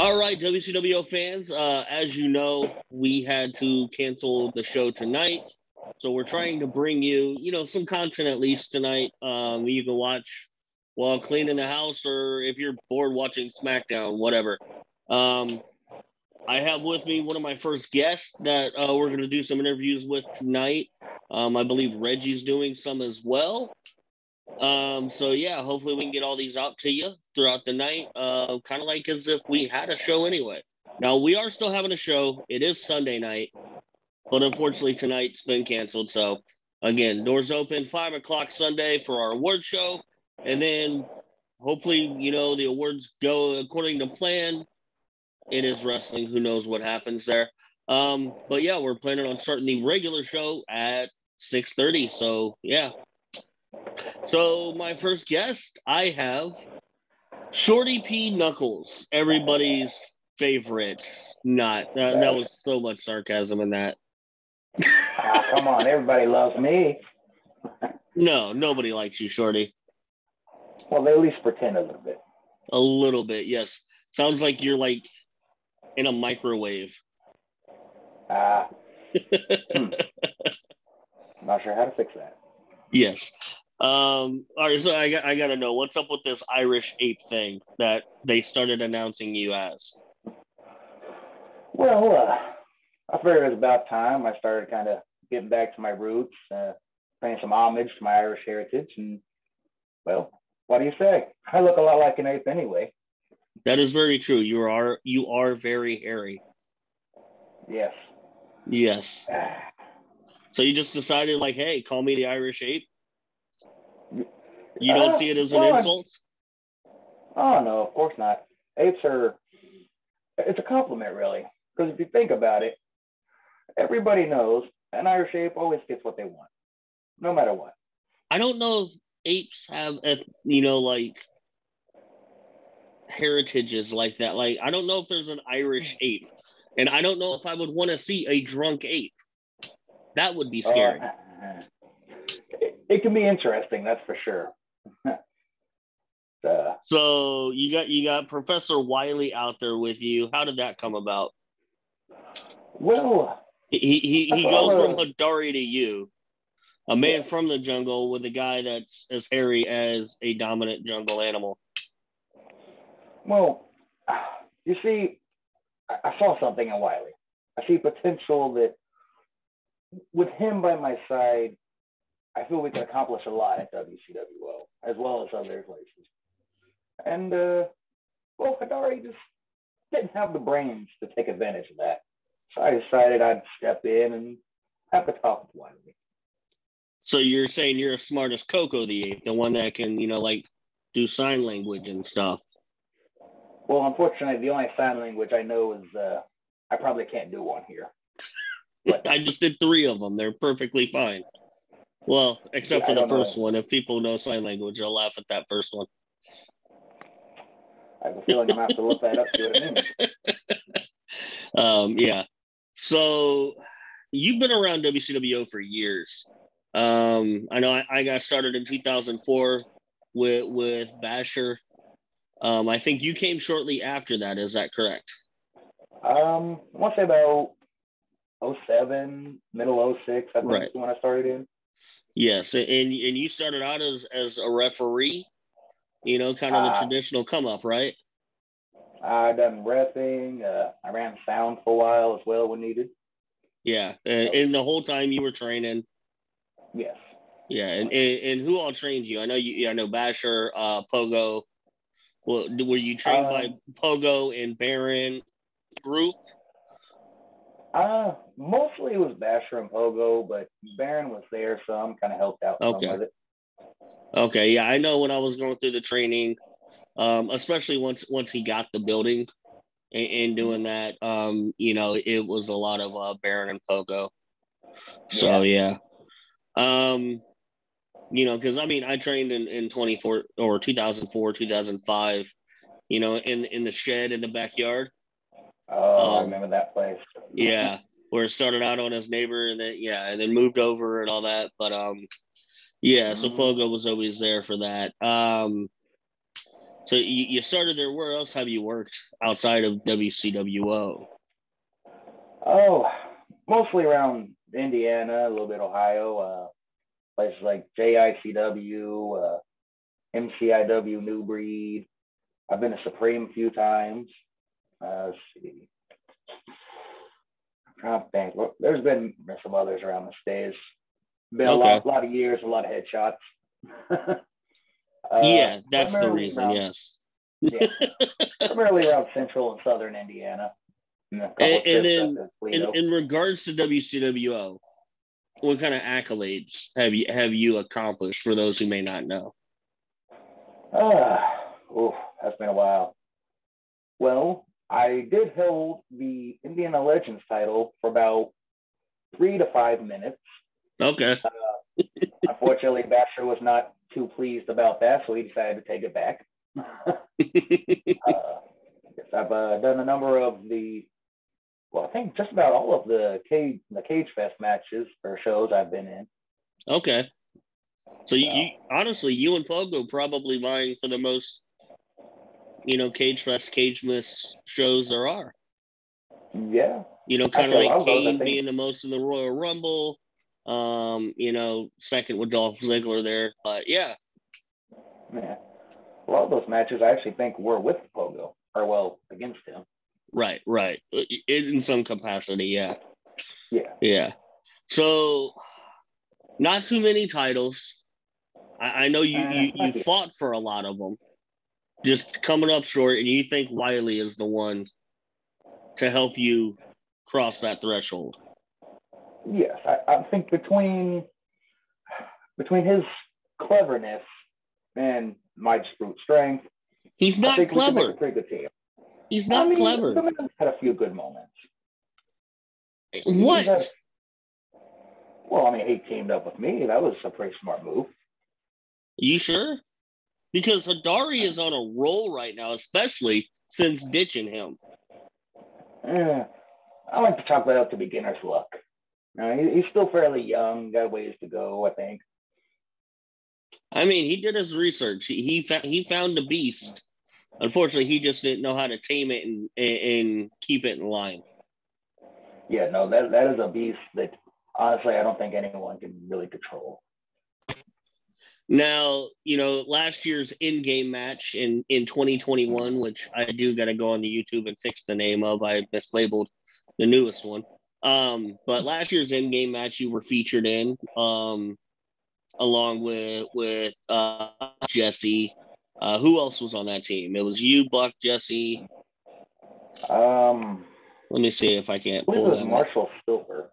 All right, WCWO fans, as you know, we had to cancel the show tonight. So we're trying to bring you, some content at least tonight. You can watch while cleaning the house or if you're bored watching SmackDown, whatever. Um, I have with me one of my first guests that we're going to do some interviews with tonight. I believe Reggie's doing some as well. So yeah, hopefully we can get all these out to you throughout the night. Kind of like as if we had a show anyway. Now we are still having a show. It is Sunday night, but unfortunately tonight's been canceled. So again, doors open 5 o'clock Sunday for our award show, and then hopefully the awards go according to plan. It is wrestling. Who knows what happens there? But yeah, we're planning on starting the regular show at 6:30. So yeah. So my first guest, I have Shorty P. Knuckles, everybody's favorite. Not that was so much sarcasm in that. Come on, everybody loves me. No, nobody likes you, Shorty. Well, they at least pretend a little bit. A little bit, yes. Sounds like you're like in a microwave. Not sure how to fix that. Yes. All right, so I gotta know what's up with this Irish ape thing that they started announcing you as. Well, I figured it was about time I started kind of getting back to my roots, paying some homage to my Irish heritage, and well, what do you say? I look a lot like an ape anyway. That is very true. You are very hairy. Yes. Yes. So you just decided, like, hey, call me the Irish ape? You don't see it as an insult? Oh, no, of course not. Apes it's a compliment, really. Because if you think about it, everybody knows an Irish ape always gets what they want, no matter what. I don't know if apes have, like, heritages like that. Like, I don't know if there's an Irish ape. And I don't know if I would want to see a drunk ape. That would be scary. It can be interesting, that's for sure. So you got Professor Wiley out there with you. How did that come about? Well, he goes from Hadari to you, a man from the jungle with a guy that's as hairy as a dominant jungle animal. Well, you see, I saw something in Wiley. I see potential that with him by my side, I feel we can accomplish a lot at WCWO as well as other places. And well, Hadari just didn't have the brains to take advantage of that. So I decided I'd step in and have a talk with Wiley. So you're saying you're as smart as Coco the Ape, the one that can, like, do sign language and stuff. Well, unfortunately, the only sign language I know is I probably can't do one here. But I just did 3 of them. They're perfectly fine. Well, except for the first one. If people know sign language, they'll laugh at that first one. I have a feeling I'm going to have to look that up to it in yeah. So you've been around WCWO for years. I know I got started in 2004 with Basher. I think you came shortly after that. Is that correct? I want to say about 07, middle 06, I think is when I started in. Yes, and you started out as a referee, kind of the traditional come up, right? I done reffing. I ran sound for a while as well when needed. Yeah, and the whole time you were training. Yes. Yeah, and who all trained you? I know I know Basher, Pogo. Well, were you trained by Pogo and Baron group? Mostly it was Basher and Pogo, but Baron was there, so I'm kind of helped out some with it. Okay, yeah, I know when I was going through the training, especially once he got the building and doing that, it was a lot of Baron and Pogo. So yeah. Because I trained in 24 or 2004, 2005, in the shed in the backyard. Oh, I remember that place. Yeah, where it started out on his neighbor and then moved over and all that. But so Pogo was always there for that. So you started there. Where else have you worked outside of WCWO? Oh, mostly around Indiana, a little bit Ohio, places like JICW, MCIW New Breed. I've been to Supreme a few times. Let's see. I'm trying to think. Look, there's been some others around the states. Been Okay. a lot of years, a lot of headshots. Yeah, that's the Primarily reason. around, Yes. yeah, primarily around central and southern Indiana. And a couple of And trips up then to Toledo. in regards to WCWO, what kind of accolades have you accomplished for those who may not know? That's been a while. Well, I did hold the Indiana Legends title for about 3 to 5 minutes. Okay. Unfortunately, Basher was not too pleased about that, so he decided to take it back. I've done a number of I think just about all of the Cage Fest matches or shows I've been in. Okay. So you honestly, you and Pogo probably vying for the most, Cage Fest, Cage Miss shows there are. Yeah. Kind of like Kane being the most in the Royal Rumble. Second with Dolph Ziggler there. But yeah. Yeah. A lot of those matches I actually think were with Pogo, or against him. Right. In some capacity, yeah. Yeah. Yeah. So not too many titles. I know you fought for a lot of them. Just coming up short, and you think Wiley is the one to help you cross that threshold. Yes, I think between his cleverness and my brute strength, he's not clever. We can make a pretty good team. He's not clever. The man's had a few good moments. What? He teamed up with me. That was a pretty smart move. You sure? Because Hidari is on a roll right now, especially since ditching him. I like to chalk that up to beginner's luck. He's still fairly young, got ways to go, I think. I mean, he did his research. He found the beast. Unfortunately, he just didn't know how to tame it and keep it in line. Yeah, no, that is a beast that honestly I don't think anyone can really control. Now, last year's in-game match in 2021, which I do got to go on the YouTube and fix the name of. I mislabeled the newest one. But last year's in-game match you were featured in, along with Jesse. Who else was on that team? It was you, Buck, Jesse. Let me see if I can't pull that. Marshall Silver.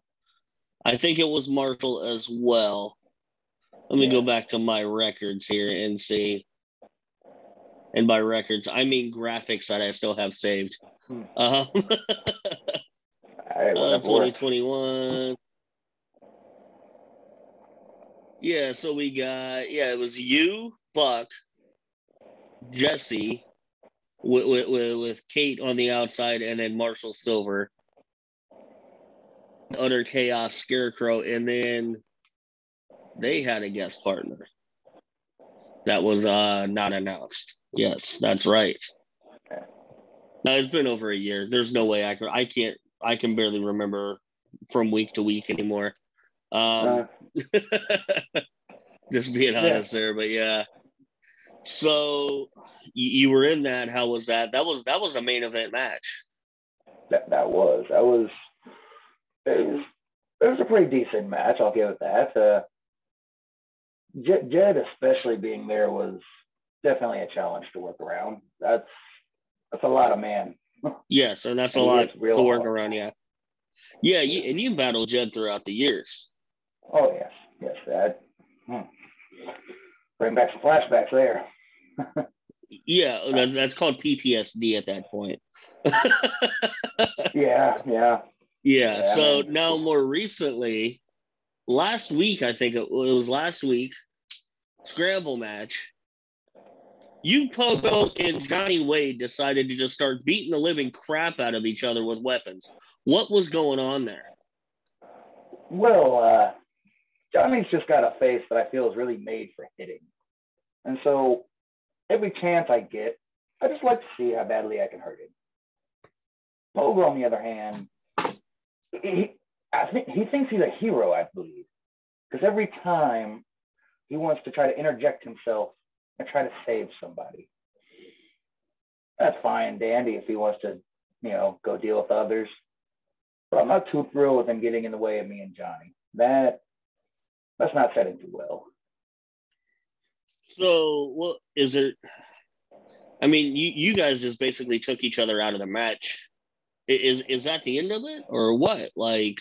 I think it was Marshall as well. Let me go back to my records here and see. And by records, I mean graphics that I still have saved. 2021. Yeah, so we got, it was you, Buck, Jesse, with Kate on the outside, and then Marshall Silver, Utter Chaos Scarecrow, and then they had a guest partner that was not announced. Yes, that's right. Now it's been over a year. There's no way I can barely remember from week to week anymore. Just being honest there, but yeah. So you were in that. How was that? That was a main event match. That was a pretty decent match. I'll give it that. Jed especially being there was definitely a challenge to work around. That's a lot of man. Yes, and that's a lot to work around. Yeah, and you battled Jed throughout the years. Oh yes, that. Bring back some flashbacks there. Yeah, that's called PTSD at that point. Yeah. So now, more recently, last week, I think it was last week, Scramble match. You, Pogo, and Johnny Wade decided to just start beating the living crap out of each other with weapons. What was going on there? Well, Johnny's just got a face that I feel is really made for hitting. And so every chance I get, I just like to see how badly I can hurt him. Pogo, on the other hand, I think he thinks he's a hero, I believe, because every time he wants to try to interject himself and try to save somebody. That's fine, dandy, if he wants to, go deal with others. But I'm not too thrilled with him getting in the way of me and Johnny. That's not setting too well. So, what is it? I mean, you guys just basically took each other out of the match. Is that the end of it, or what? Like,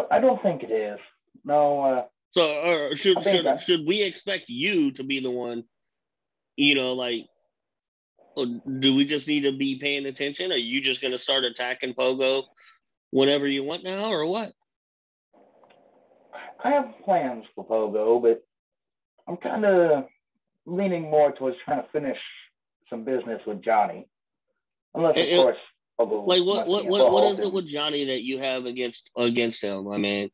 I don't think it is. No. So, should we expect you to be the one? Like, do we just need to be paying attention? Are you just going to start attacking Pogo whenever you want now, or what? I have plans for Pogo, but I'm kind of leaning more towards trying to finish some business with Johnny. Unless, of course, Pogo. Like, what is it with Johnny that you have against him? I mean,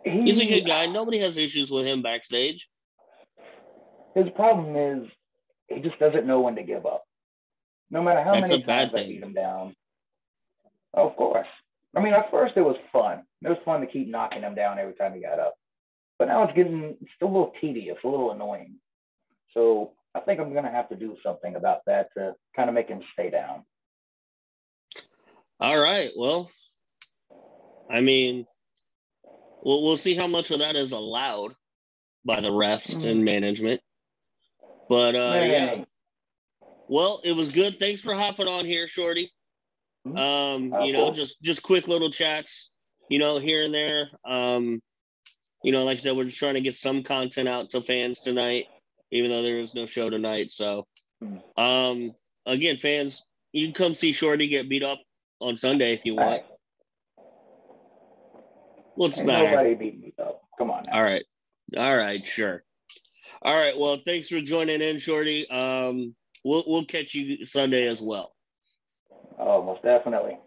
he's a good guy. Nobody has issues with him backstage. His problem is he just doesn't know when to give up. No matter how many times I beat him down. Oh, of course. I mean, at first it was fun. It was fun to keep knocking him down every time he got up. But now it's a little tedious, a little annoying. So I think I'm going to have to do something about that to kind of make him stay down. All right. Well, I mean, we'll see how much of that is allowed by the refs and management. But, yeah. Well, it was good. Thanks for hopping on here, Shorty. Just quick little chats, here and there. Like I said, we're just trying to get some content out to fans tonight, even though there is no show tonight. So, again, fans, you can come see Shorty get beat up on Sunday if you want. What's the matter? Nobody beat me up. Come on now. All right, sure. All right, well, thanks for joining in, Shorty. We'll catch you Sunday as well. Oh, most definitely.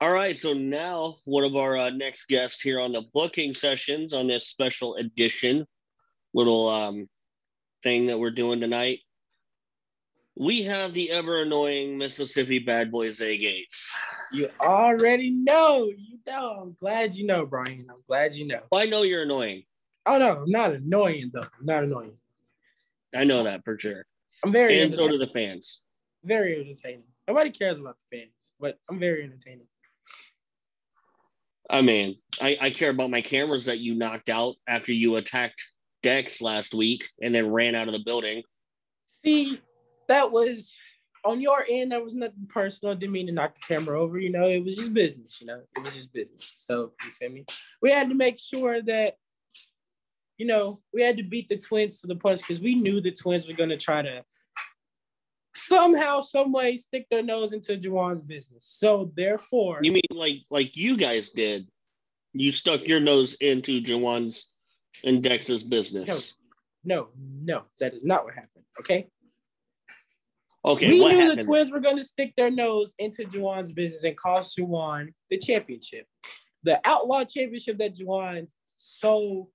All right, so now one of our next guests here on the booking sessions on this special edition little thing that we're doing tonight. We have the ever annoying Mississippi bad boy Zay Gates. You already know. I'm glad you know, Brian. I'm glad you know. Well, I know you're annoying. Oh, no, I'm not annoying, though. I'm not annoying. I know that for sure. I'm very And so do the fans. Very entertaining. Nobody cares about the fans, but I'm very entertaining. I mean, I care about my cameras that you knocked out after you attacked Dex last week and then ran out of the building. See, that was on your end. That was nothing personal. I didn't mean to knock the camera over. It was just business. It was just business. So you feel me? We had to make sure that, we had to beat the Twins to the punch because we knew the Twins were going to try to somehow, some way stick their nose into Juwan's business. So therefore, you mean like you guys did? You stuck your nose into Juwan's and Dex's business. No, that is not what happened. Okay. Okay. We knew the Twins were going to stick their nose into Juwan's business and cost Juwan the championship, the Outlaw Championship that Juwan so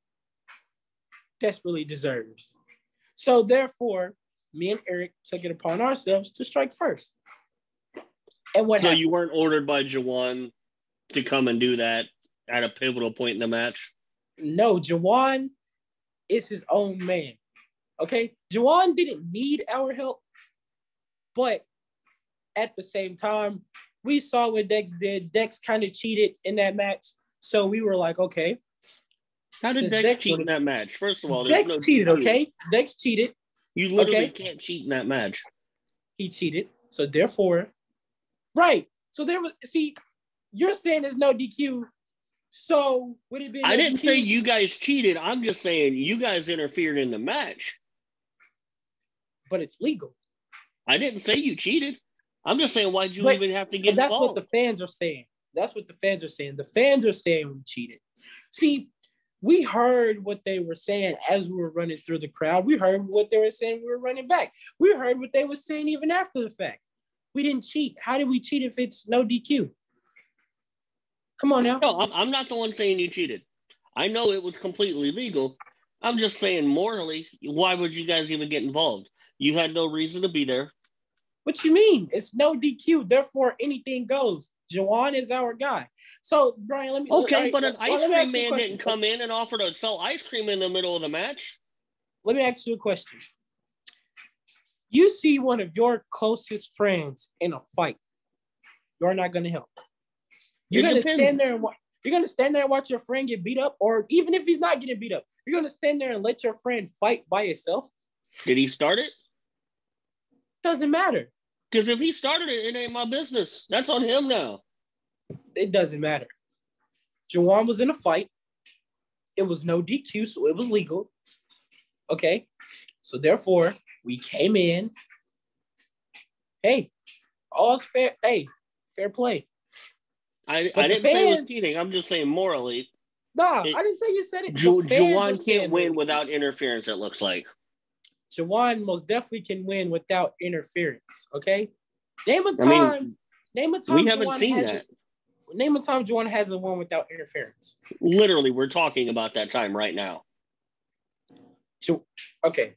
desperately deserves. So therefore, me and Eric took it upon ourselves to strike first. And what happened? You weren't ordered by Juwan to come and do that at a pivotal point in the match? No, Juwan is his own man. Okay? Juwan didn't need our help, but at the same time, we saw what Dex did. Dex kind of cheated in that match. So we were like, okay. How did Dex cheat in that match? First of all, Dex cheated, okay? Dex cheated. You literally can't cheat in that match. He cheated. So therefore, right. So there was, you're saying there's no DQ. So would it be? I didn't say you guys cheated. I'm just saying you guys interfered in the match. But it's legal. I didn't say you cheated. I'm just saying, why'd you even have to get involved? That's what the fans are saying. The fans are saying we cheated. See, we heard what they were saying as we were running through the crowd. We heard what they were saying. We were running back. We heard what they were saying even after the fact. We didn't cheat. How did we cheat if it's no DQ? Come on now. No, I'm not the one saying you cheated. I know it was completely legal. I'm just saying morally, why would you guys even get involved? You had no reason to be there. What you mean? It's no DQ, therefore anything goes. Juwan is our guy. So, Brian, let me... Okay, but an ice cream man didn't come in and offer to sell ice cream in the middle of the match. Let me ask you a question. You see one of your closest friends in a fight. You're not going to help. You're going to stand there and watch. You're going to stand there and watch your friend get beat up, or even if he's not getting beat up, you're going to stand there and let your friend fight by himself? Did he start it? Doesn't matter. Because if he started it, it ain't my business. That's on him now. It doesn't matter. Juwan was in a fight. It was no DQ, so it was legal. Okay? So therefore, we came in. Hey, all's fair. Hey, fair play. I didn't say it was cheating. I'm just saying morally. Nah, I didn't say you said it. Juwan can't win without interference, it looks like. Juwan most definitely can win without interference, okay? Name a time we haven't seen that. Name a time Juwan hasn't won without interference. Literally, we're talking about that time right now. Okay.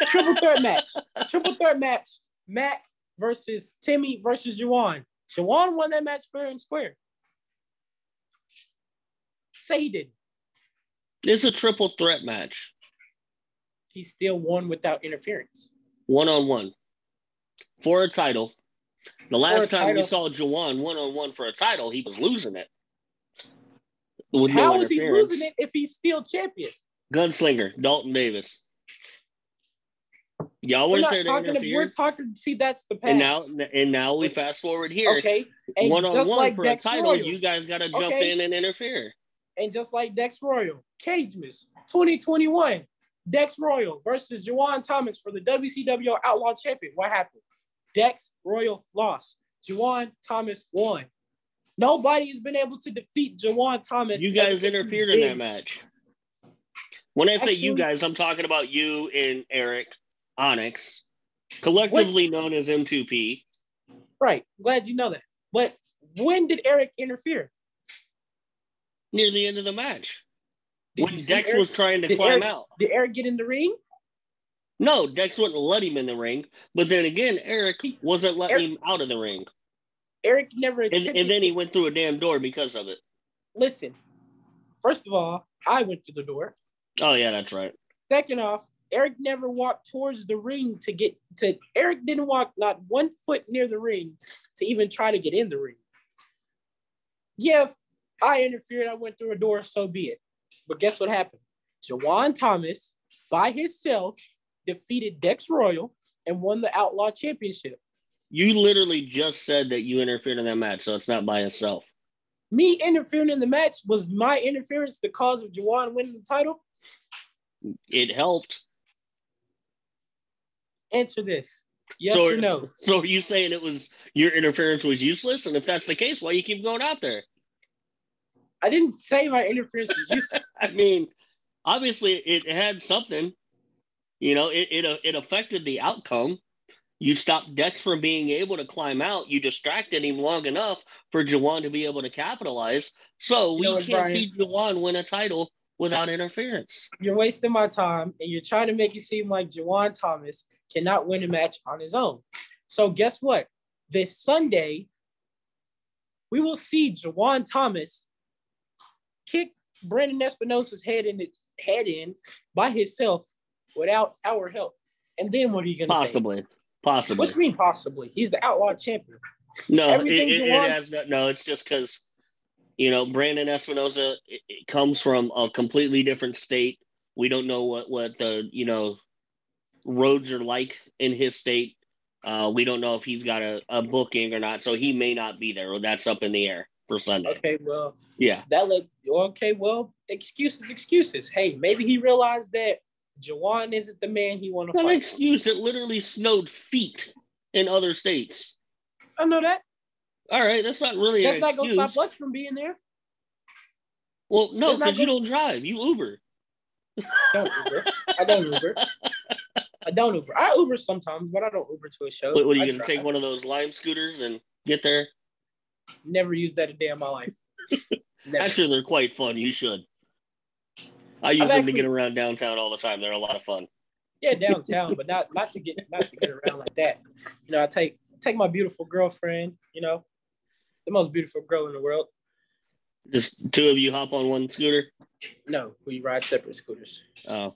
Triple threat match. Mac versus Timmy versus Juwan. Juwan won that match fair and square. Say he didn't. It's a triple threat match. He still won without interference. 1-on-1. For a title. The last time we saw Juwan 1-on-1 for a title, he was losing it. How is he losing it if he's still champion? Gunslinger, Dalton Davis. Y'all weren't there to interfere. We're talking, see, that's the past. And now we fast forward here. Okay. 1-on-1 for a title, you guys got to jump in and interfere. And just like Dex Royal, Cagemas, 2021. Dex Royal versus Juwan Thomas for the WCW Outlaw Champion. What happened? Dex Royal lost. Juwan Thomas won. Nobody has been able to defeat Juwan Thomas. You guys interfered in that match. When I say you guys, I'm talking about you and Eric Onyx, collectively known as M2P. Right. Glad you know that. But when did Eric interfere? Near the end of the match. When Dex was trying to climb out. Did Eric get in the ring? No, Dex wouldn't let him in the ring. But then again, Eric wasn't letting him out of the ring. Eric never attempted and then he went through a damn door because of it. Listen, first of all, I went through the door. Oh, yeah, that's right. Second off, Eric never walked towards the ring to get to... Eric didn't walk not 1 foot near the ring to even try to get in the ring. Yeah, if I interfered, I went through a door, so be it. But guess what happened? Juwan Thomas, by himself, defeated Dex Royal and won the Outlaw Championship. You literally just said that you interfered in that match, so it's not by itself. Me interfering in the match, was my interference the cause of Juwan winning the title? It helped. Answer this. Yes or no? So are you saying your interference was useless? And if that's the case, why you keep going out there? I didn't say my interference was useless. I mean, obviously it had something. You know, it affected the outcome. You stopped Dex from being able to climb out. You distracted him long enough for Juwan to be able to capitalize. So we can't see Juwan win a title without interference. You're wasting my time, and you're trying to make it seem like Juwan Thomas cannot win a match on his own. So guess what? This Sunday, we will see Juwan Thomas kick Brandon Espinosa's head in by himself without our help. And then what are you going to say? Possibly. What do you mean possibly? He's the Outlaw Champion. No, it's just because, you know, Brandon Espinosa it comes from a completely different state. We don't know what the, you know, roads are like in his state. We don't know if he's got a booking or not, so he may not be there. That's up in the air for Sunday. Okay, well, yeah. Excuses. Hey, maybe he realized that Juwan isn't the man he want to fight. An excuse. It literally snowed feet in other states. I know that. All right, that's not really an excuse. That's not going to stop us from being there. Well, no, because you don't drive. You Uber. I don't Uber. I Uber sometimes, but I don't Uber to a show. What are you going to take one of those Lime scooters and get there? Never used that a day in my life. Actually, they're quite fun. You should. I use I'm them to actually get around downtown all the time. They're a lot of fun. yeah downtown, but not to get around like that. You know, I take my beautiful girlfriend. You know, the most beautiful girl in the world. Just two of you hop on one scooter? No, we ride separate scooters. Oh.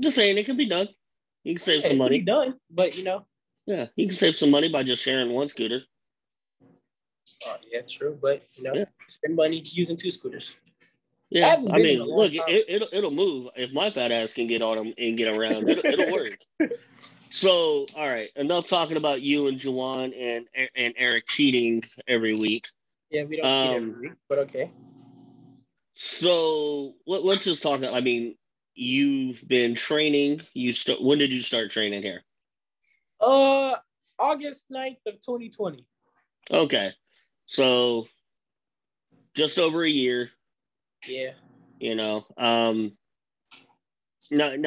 Just saying, it can be done. You can save Yeah, some it can be money. done, but you know. Yeah, you can save some money by just sharing one scooter. Yeah, true, but you know, Yeah. spend money using two scooters. Yeah, I mean, look, it'll move. If my fat ass can get on them and get around, it'll work. So, all right, enough talking about you and Juwan and Eric cheating every week. Yeah, we don't cheat every week, but okay. So let's just talk. I mean, you've been training. When did you start training here? August 9th of 2020. Okay, so just over a year. Yeah. You know, now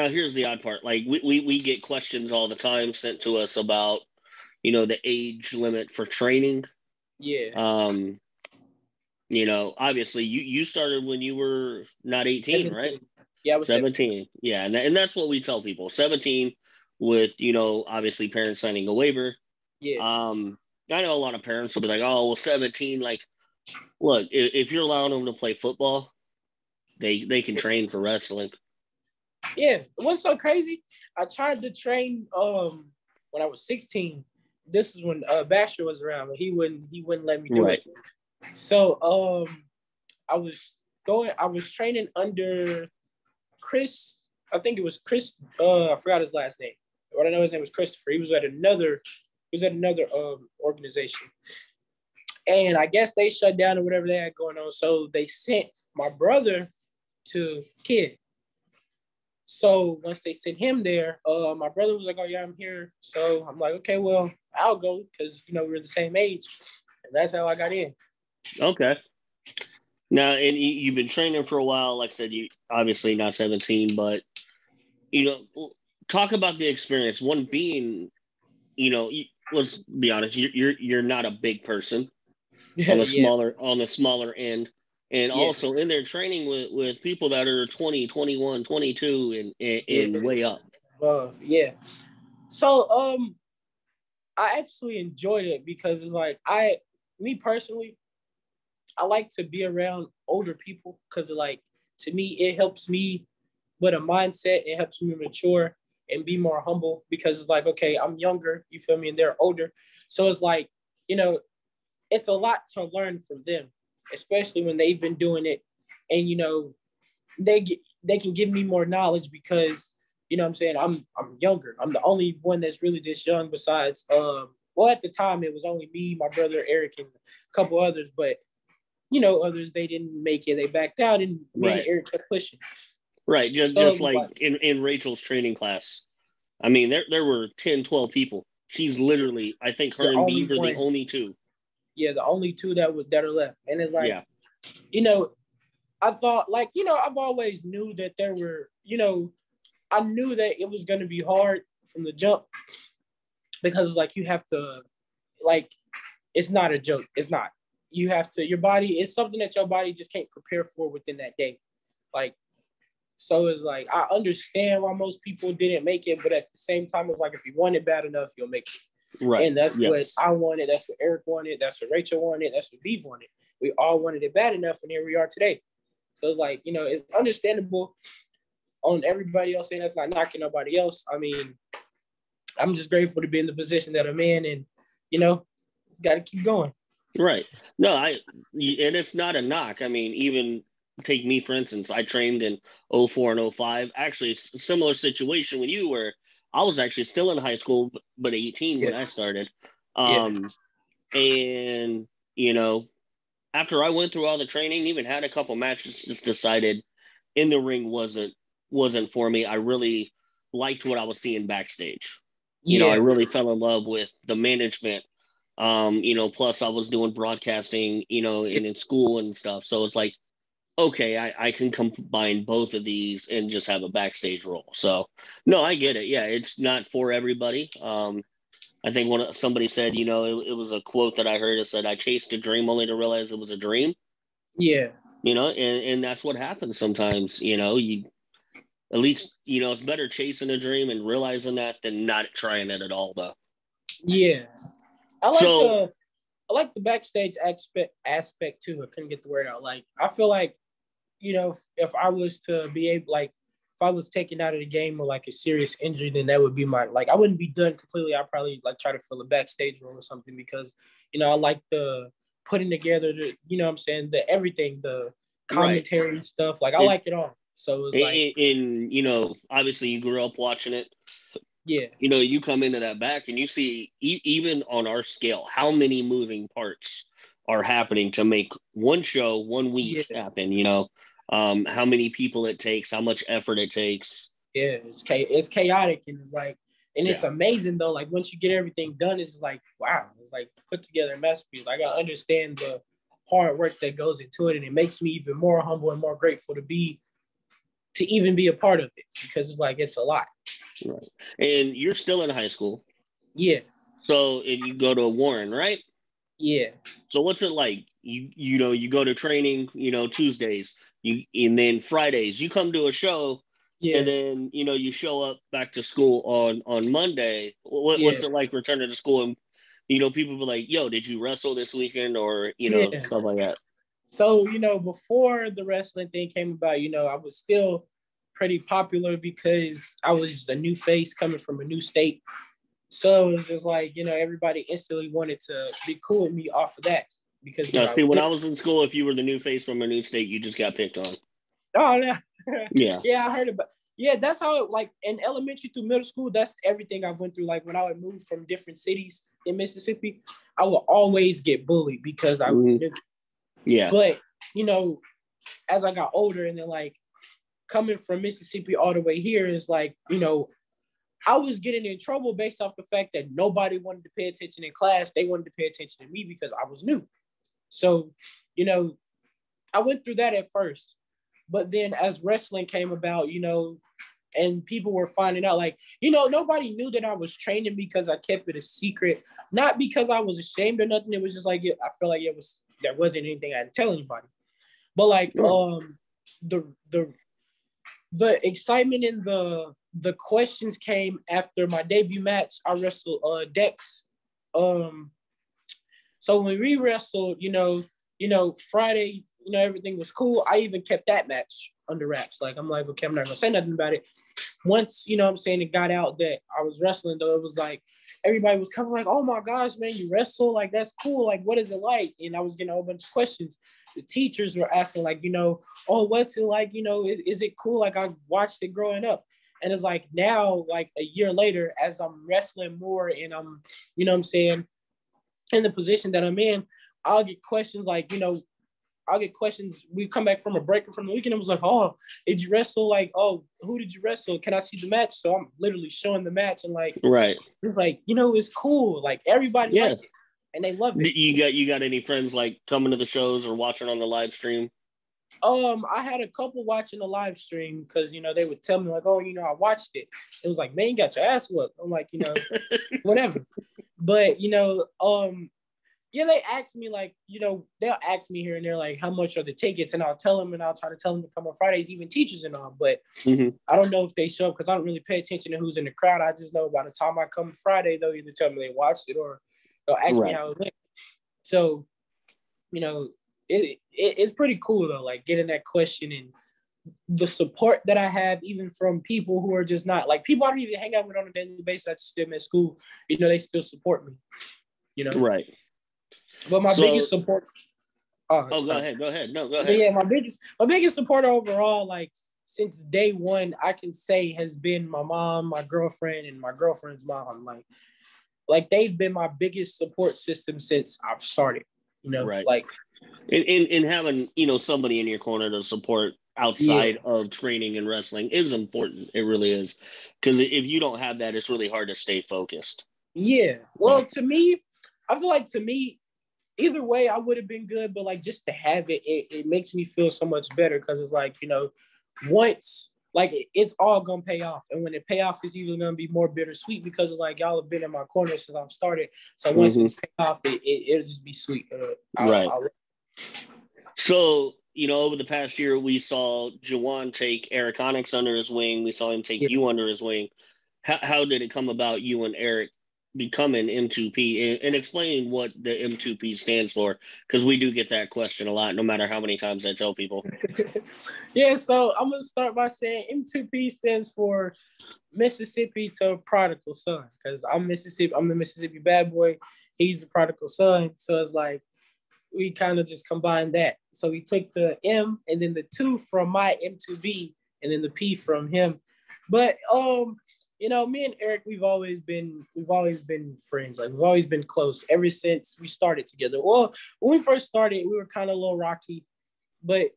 here's the odd part. Like we get questions all the time sent to us about, the age limit for training. Yeah. You know, obviously you started when you were not 18, 17. Right? Yeah, I was 17. Yeah, and that's what we tell people. 17 with, obviously parents signing a waiver. Yeah. I know a lot of parents will be like, oh, well, 17, like, look, if you're allowing them to play football, they can train for wrestling. Yeah. What's so crazy? I tried to train when I was 16. This is when Basher was around, but he wouldn't let me do it. So I was training under Chris. I think it was Chris. I forgot his last name. What I know his name was Christopher. He was at another organization. And I guess they shut down or whatever they had going on. So they sent my brother to Kid. So once they sent him there, my brother was like, oh, yeah, I'm here. So I'm like, okay, well, I'll go because, we were the same age. And that's how I got in. Okay. Now, and you've been training for a while. Like I said, you obviously not 17, but, talk about the experience. One being, let's be honest, you're not a big person on the smaller end. And also in there training with people that are 20, 21, 22 and way up. Yeah. So I actually enjoyed it because it's like me personally, I like to be around older people because to me, it helps me with a mindset. It helps me mature and be more humble because it's like, okay, I'm younger, you feel me? And they're older. So it's like, it's a lot to learn from them, especially when they've been doing it. And, they can give me more knowledge because, what I'm saying, I'm younger. I'm the only one that's really this young besides, at the time it was only me, my brother, Eric, and a couple others, but others, they didn't make it. They backed out and me and Eric kept pushing. Right. Just like in Rachel's training class. I mean, there were 10, 12 people. She's literally, I think her and Beaver the only two. Yeah, the only two that are left. And it's like, I thought I've always knew that there were, I knew that it was going to be hard from the jump because it's like, you have to, it's not a joke. It's not. You have to, your body, it's something that your body just can't prepare for within that day. So it's like, I understand why most people didn't make it, but at the same time, it's like, if you want it bad enough, you'll make it. Right. And that's what I wanted. That's what Eric wanted. That's what Rachel wanted. That's what Beav wanted. We all wanted it bad enough, and here we are today. So it's like, it's understandable on everybody else saying that's not knocking nobody else. I mean, I'm just grateful to be in the position that I'm in and, got to keep going. Right. No, and it's not a knock. I mean, even take me, for instance, I trained in 04 and 05. Actually, it's a similar situation when you were. I was actually still in high school, but 18 when I started. And, after I went through all the training, even had a couple matches, just decided in the ring wasn't for me. I really liked what I was seeing backstage. I really fell in love with the management. Plus I was doing broadcasting, and in school and stuff. So it's like, okay, I can combine both of these and just have a backstage role. So no, I get it. Yeah, it's not for everybody. I think somebody said, it was a quote that I heard. It said, "I chased a dream only to realize it was a dream." Yeah. You know, and that's what happens sometimes. You know, you at least it's better chasing a dream and realizing that than not trying it at all, though. Yeah, I like So the I like the backstage aspect too. I couldn't get the word out. Like I feel like if I was to be able, like if I was taken out of the game with like a serious injury, then that would be my, like I wouldn't be done completely. I'd probably like try to fill a backstage role or something, because I like the putting together the what I'm saying, the everything, the right, commentary stuff. Like I like it all. So it's like, in obviously you grew up watching it. yeah, You come into that back and you see even on our scale how many moving parts are happening to make one show 1 week yeah, happen. How many people it takes, how much effort it takes. yeah. It's chaotic, and it's like, and it's Yeah. amazing though. Like once you get everything done, it's like, wow, it's like put together a masterpiece. Like I understand the hard work that goes into it, and it makes me even more humble and more grateful to even be a part of it, because it's like it's a lot. Right. And you're still in high school. Yeah. So if you go to Warren, right? Yeah. So what's it like? You go to training, Tuesdays, and then Fridays you come to a show, Yeah. and then you show up back to school on Monday. What's Yeah. it like returning to school? And people be like, "Yo, did you wrestle this weekend?" Or Yeah. stuff like that. So before the wrestling thing came about, I was still pretty popular because I was just a new face coming from a new state. So it was just like, everybody instantly wanted to be cool with me off of that, because Now, I see, was when I different. was in school, if you were the new face from a new state, you just got picked on. Oh yeah. Yeah. Yeah, I heard about. Yeah, that's how it, like in elementary through middle school, that's everything I went through. Like when I would move from different cities in Mississippi, I would always get bullied because I was new. Yeah. But, as I got older, and then like coming from Mississippi all the way here is like, I was getting in trouble based off the fact that nobody wanted to pay attention in class. They wanted to pay attention to me because I was new. So, I went through that at first. But then as wrestling came about, and people were finding out, like, nobody knew that I was training because I kept it a secret. Not because I was ashamed or nothing. It was just like, I feel like there wasn't anything I had to tell anybody. But like, the excitement and the questions came after my debut match. I wrestled Dex. So when we wrestled, Friday, everything was cool. I even kept that match under wraps. Like, I'm like, okay, I'm not gonna say nothing about it. Once, I'm saying, it got out that I was wrestling, though, it was like everybody was coming like, oh my gosh, man, you wrestle? Like, that's cool. Like, what is it like? And I was getting a whole bunch of questions. The teachers were asking, like, oh, what's it like? Is it cool? Like, I watched it growing up. And it's like now, like a year later, as I'm wrestling more and I'm, I'm saying, in the position that I'm in, I'll get questions like, we come back from a break from the weekend. It was like, oh, did you wrestle? Like, oh, who did you wrestle? Can I see the match? So I'm literally showing the match, and like, right. It's like, it's cool. Like everybody liked it, and they loved it. You got any friends like coming to the shows or watching on the live stream? I had a couple watching the live stream because they would tell me like, oh, I watched it. It was like, man, you got your ass whooped. I'm like, whatever. But yeah, they ask me like, they'll ask me here and there like, how much are the tickets? And I'll tell them, and I'll try to tell them to come on Fridays, even teachers and all. But I don't know if they show up because I don't really pay attention to who's in the crowd. I just know by the time I come Friday, they'll either tell me they watched it or they'll ask me how it went. So, it's pretty cool though, like getting that question and the support that I have, even from people who are just not like people I don't even hang out with on a daily basis. I just them at school, they still support me. Right. But my biggest support. Go ahead. No, go ahead. But yeah, my biggest supporter overall, like since day one, I can say has been my mom, my girlfriend, and my girlfriend's mom. Like they've been my biggest support system since I've started. Right. Like in having somebody in your corner to support outside of training and wrestling is important. It really is, because if you don't have that, it's really hard to stay focused. Yeah. Well, to me, I feel like either way, I would have been good, but like just to have it makes me feel so much better, because it's like, once like it's all gonna pay off, and when it pay off, it's even gonna be more bittersweet because it's like y'all have been in my corner since I've started. So once it's paid off, it'll just be sweet. Right. So over the past year, we saw Juwan take Eric Onyx under his wing. We saw him take you under his wing. How did it come about you and Eric becoming M2P, and explain what the M2P stands for? Because we do get that question a lot, no matter how many times I tell people. Yeah, so I'm going to start by saying M2P stands for Mississippi to Prodigal Son, because I'm the Mississippi bad boy. He's the prodigal son. So it's like, we kind of just combined that. So we took the M and then the 2 from my M2B and then the P from him. But me and Eric, we've always been friends. Like, we've always been close ever since we started together. Well, when we first started, we were kind of a little rocky, but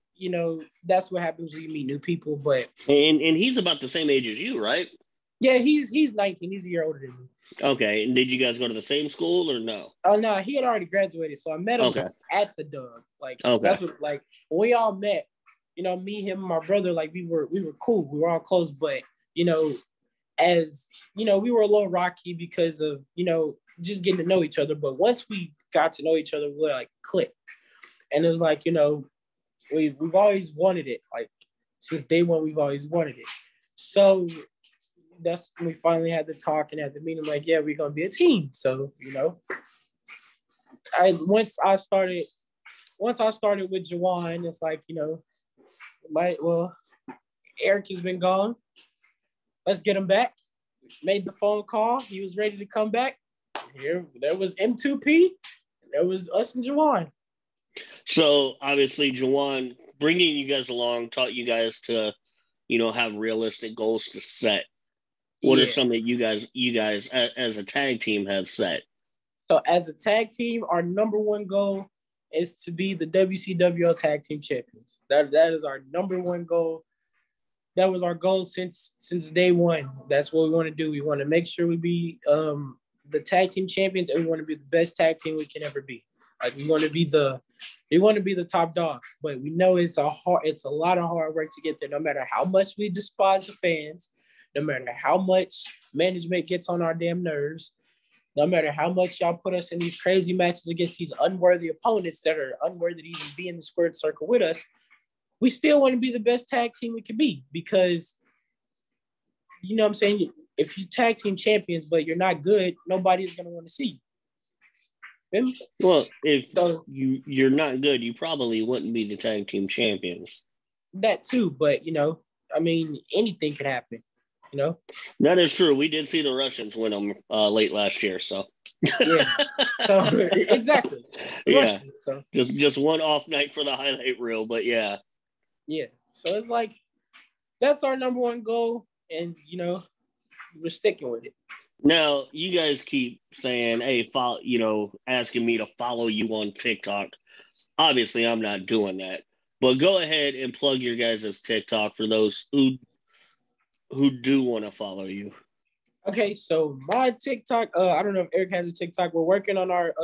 that's what happens when you meet new people. But and he's about the same age as you, right? Yeah, he's 19. He's a year older than me. Okay. And did you guys go to the same school or no? Oh no, he had already graduated. So I met him at the Doug. Like, that's what, like, when we all met, me, him, my brother, like, we were cool. We were all close, but as we were a little rocky because of just getting to know each other. But once we got to know each other, we like clicked. And it's like, we've always wanted it. Like, since day one, we've always wanted it. So that's when we finally had the talk and had the meeting. Like, yeah, we're gonna be a team. So once I started with Juwan, it's like, Eric has been gone. Let's get him back. Made the phone call. He was ready to come back. There was M2P. There was us and Juwan. So obviously, Juwan bringing you guys along taught you guys to, have realistic goals to set. What are some that you guys as a tag team have set? So as a tag team, our number one goal is to be the WCWO Tag Team Champions. That is our number one goal. That was our goal since day one. That's what we want to do. We want to make sure we be the tag team champions, and we want to be the best tag team we can ever be. Like, we want to be the top dogs, but we know it's a lot of hard work to get there. No matter how much we despise the fans, no matter how much management gets on our damn nerves, no matter how much y'all put us in these crazy matches against these unworthy opponents that are unworthy to even be in the squared circle with us, we still want to be the best tag team we can be, because, what I'm saying? If you tag team champions, but you're not good, nobody's going to want to see you. Well, if you're not good, you probably wouldn't be the tag team champions. That too, but, anything could happen. That is true. We did see the Russians win them late last year, so yeah. So, exactly. Yeah. So just one off night for the highlight reel, but yeah. Yeah. So it's like, that's our number one goal, and we're sticking with it. Now, you guys keep saying, "Hey, follow," asking me to follow you on TikTok. Obviously, I'm not doing that, but go ahead and plug your guys' TikTok for those who do want to follow you. Okay, so my TikTok, I don't know if Eric has a TikTok. We're working on our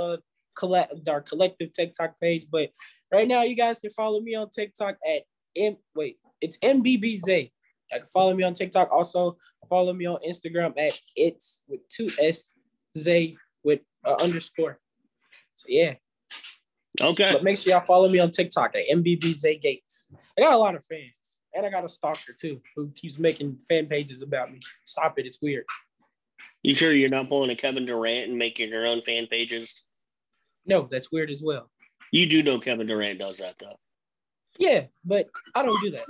collective TikTok page, but right now you guys can follow me on TikTok at it's MBBZ. You can follow me on TikTok. Also follow me on Instagram at it's with 2 S Zay with underscore. So yeah. Okay. But make sure y'all follow me on TikTok at MBBZ Gates. I got a lot of fans. And I got a stalker, too, who keeps making fan pages about me. Stop it. It's weird. You sure you're not pulling a Kevin Durant and making your own fan pages? No, that's weird as well. You do know Kevin Durant does that, though. Yeah, but I don't do that.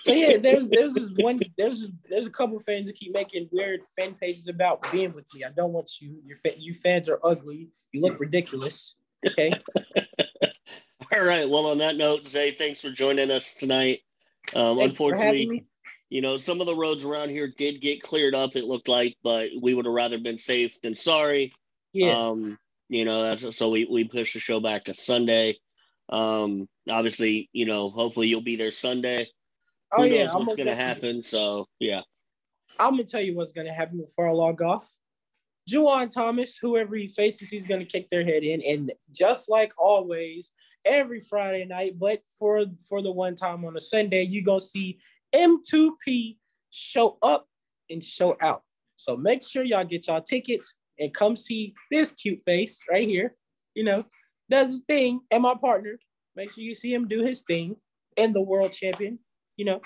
So, yeah, there's a couple of fans who keep making weird fan pages about being with me. I don't want you. You fans are ugly. You look ridiculous. Okay? All right. Well, on that note, Zay, thanks for joining us tonight. Unfortunately, some of the roads around here did get cleared up, it looked like, but we would have rather been safe than sorry. Yeah. So we pushed the show back to Sunday. Obviously, hopefully you'll be there Sunday. Who knows what's going to happen? So, yeah. I'm going to tell you what's going to happen before I log off. Juwan Thomas, whoever he faces, he's going to kick their head in. And just like always, every Friday night, but for the one time on a Sunday, you're going to see M2P show up and show out. So make sure y'all get y'all tickets and come see this cute face right here. Does his thing, and my partner. Make sure you see him do his thing. and the world champion, you know.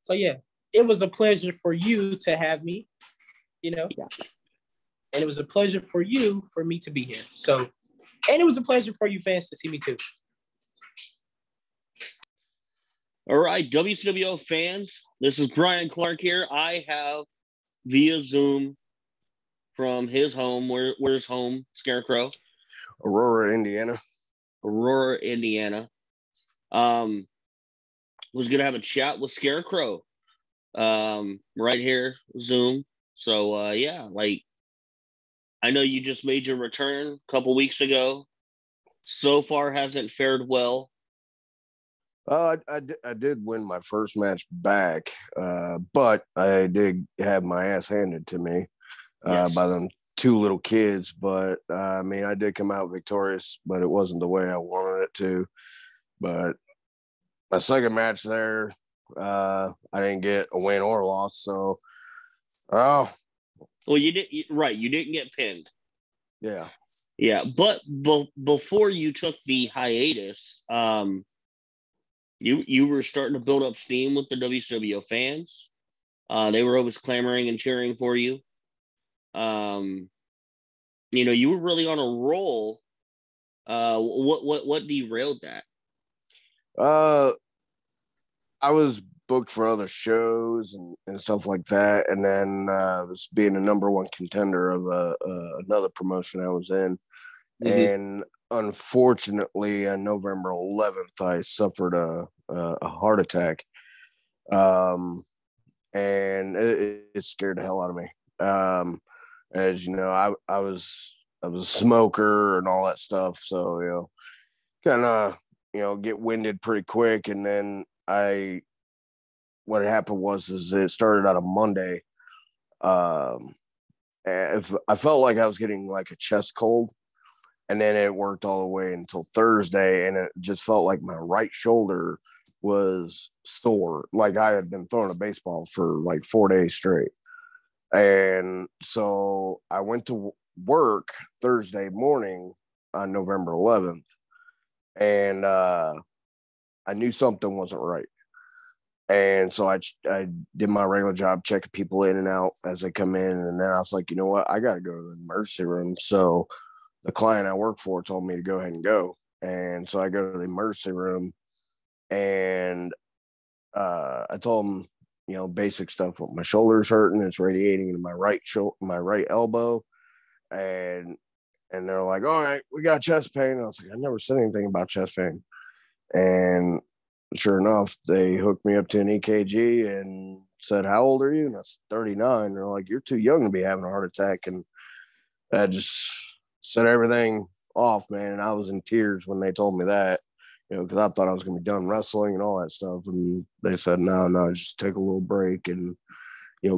So yeah, it was a pleasure for you to have me, you know. Yeah. And it was a pleasure for you for me to be here. So, and it was a pleasure for you fans to see me too. All right, WCWO fans, this is Brian Clark here. I have via Zoom from his home. Where's home? Scarecrow. Aurora, Indiana. Was gonna have a chat with Scarecrow. Right here, Zoom. So yeah, like I know you just made your return a couple weeks ago. So far hasn't fared well. I did win my first match back, but I did have my ass handed to me by them two little kids. But I mean, I did come out victorious, but it wasn't the way I wanted it to. But my second match there, I didn't get a win or a loss. So, well, you didn't get pinned. Yeah. Yeah, but before you took the hiatus, you were starting to build up steam with the WCW fans. They were always clamoring and cheering for you. You were really on a roll. What derailed that? I was booked for other shows and stuff like that, and then was being a number one contender of another promotion I was in, and unfortunately, on November 11th, I suffered a heart attack, and it scared the hell out of me. As you know, I was a smoker and all that stuff, so kind of get winded pretty quick, and then what had happened was it started on a Monday. If I felt like I was getting like a chest cold, and then it worked all the way until Thursday, and it just felt like my right shoulder was sore, like I had been throwing a baseball for like 4 days straight. And so I went to work Thursday morning on November 11th, and I knew something wasn't right. And so I did my regular job, checking people in and out as they come in. And then I was like, you know what? I got to go to the emergency room. So the client I work for told me to go ahead and go. And so I go to the emergency room, and I told them, basic stuff. My shoulder's hurting. It's radiating into my right elbow. And they're like, all right, we got chest pain. And I was like, I never said anything about chest pain. And sure enough, they hooked me up to an EKG and said, how old are you? And I was 39. They're like, you're too young to be having a heart attack. And that just set everything off, man. And I was in tears when they told me that, because I thought I was going to be done wrestling and all that stuff. And they said, no, just take a little break and,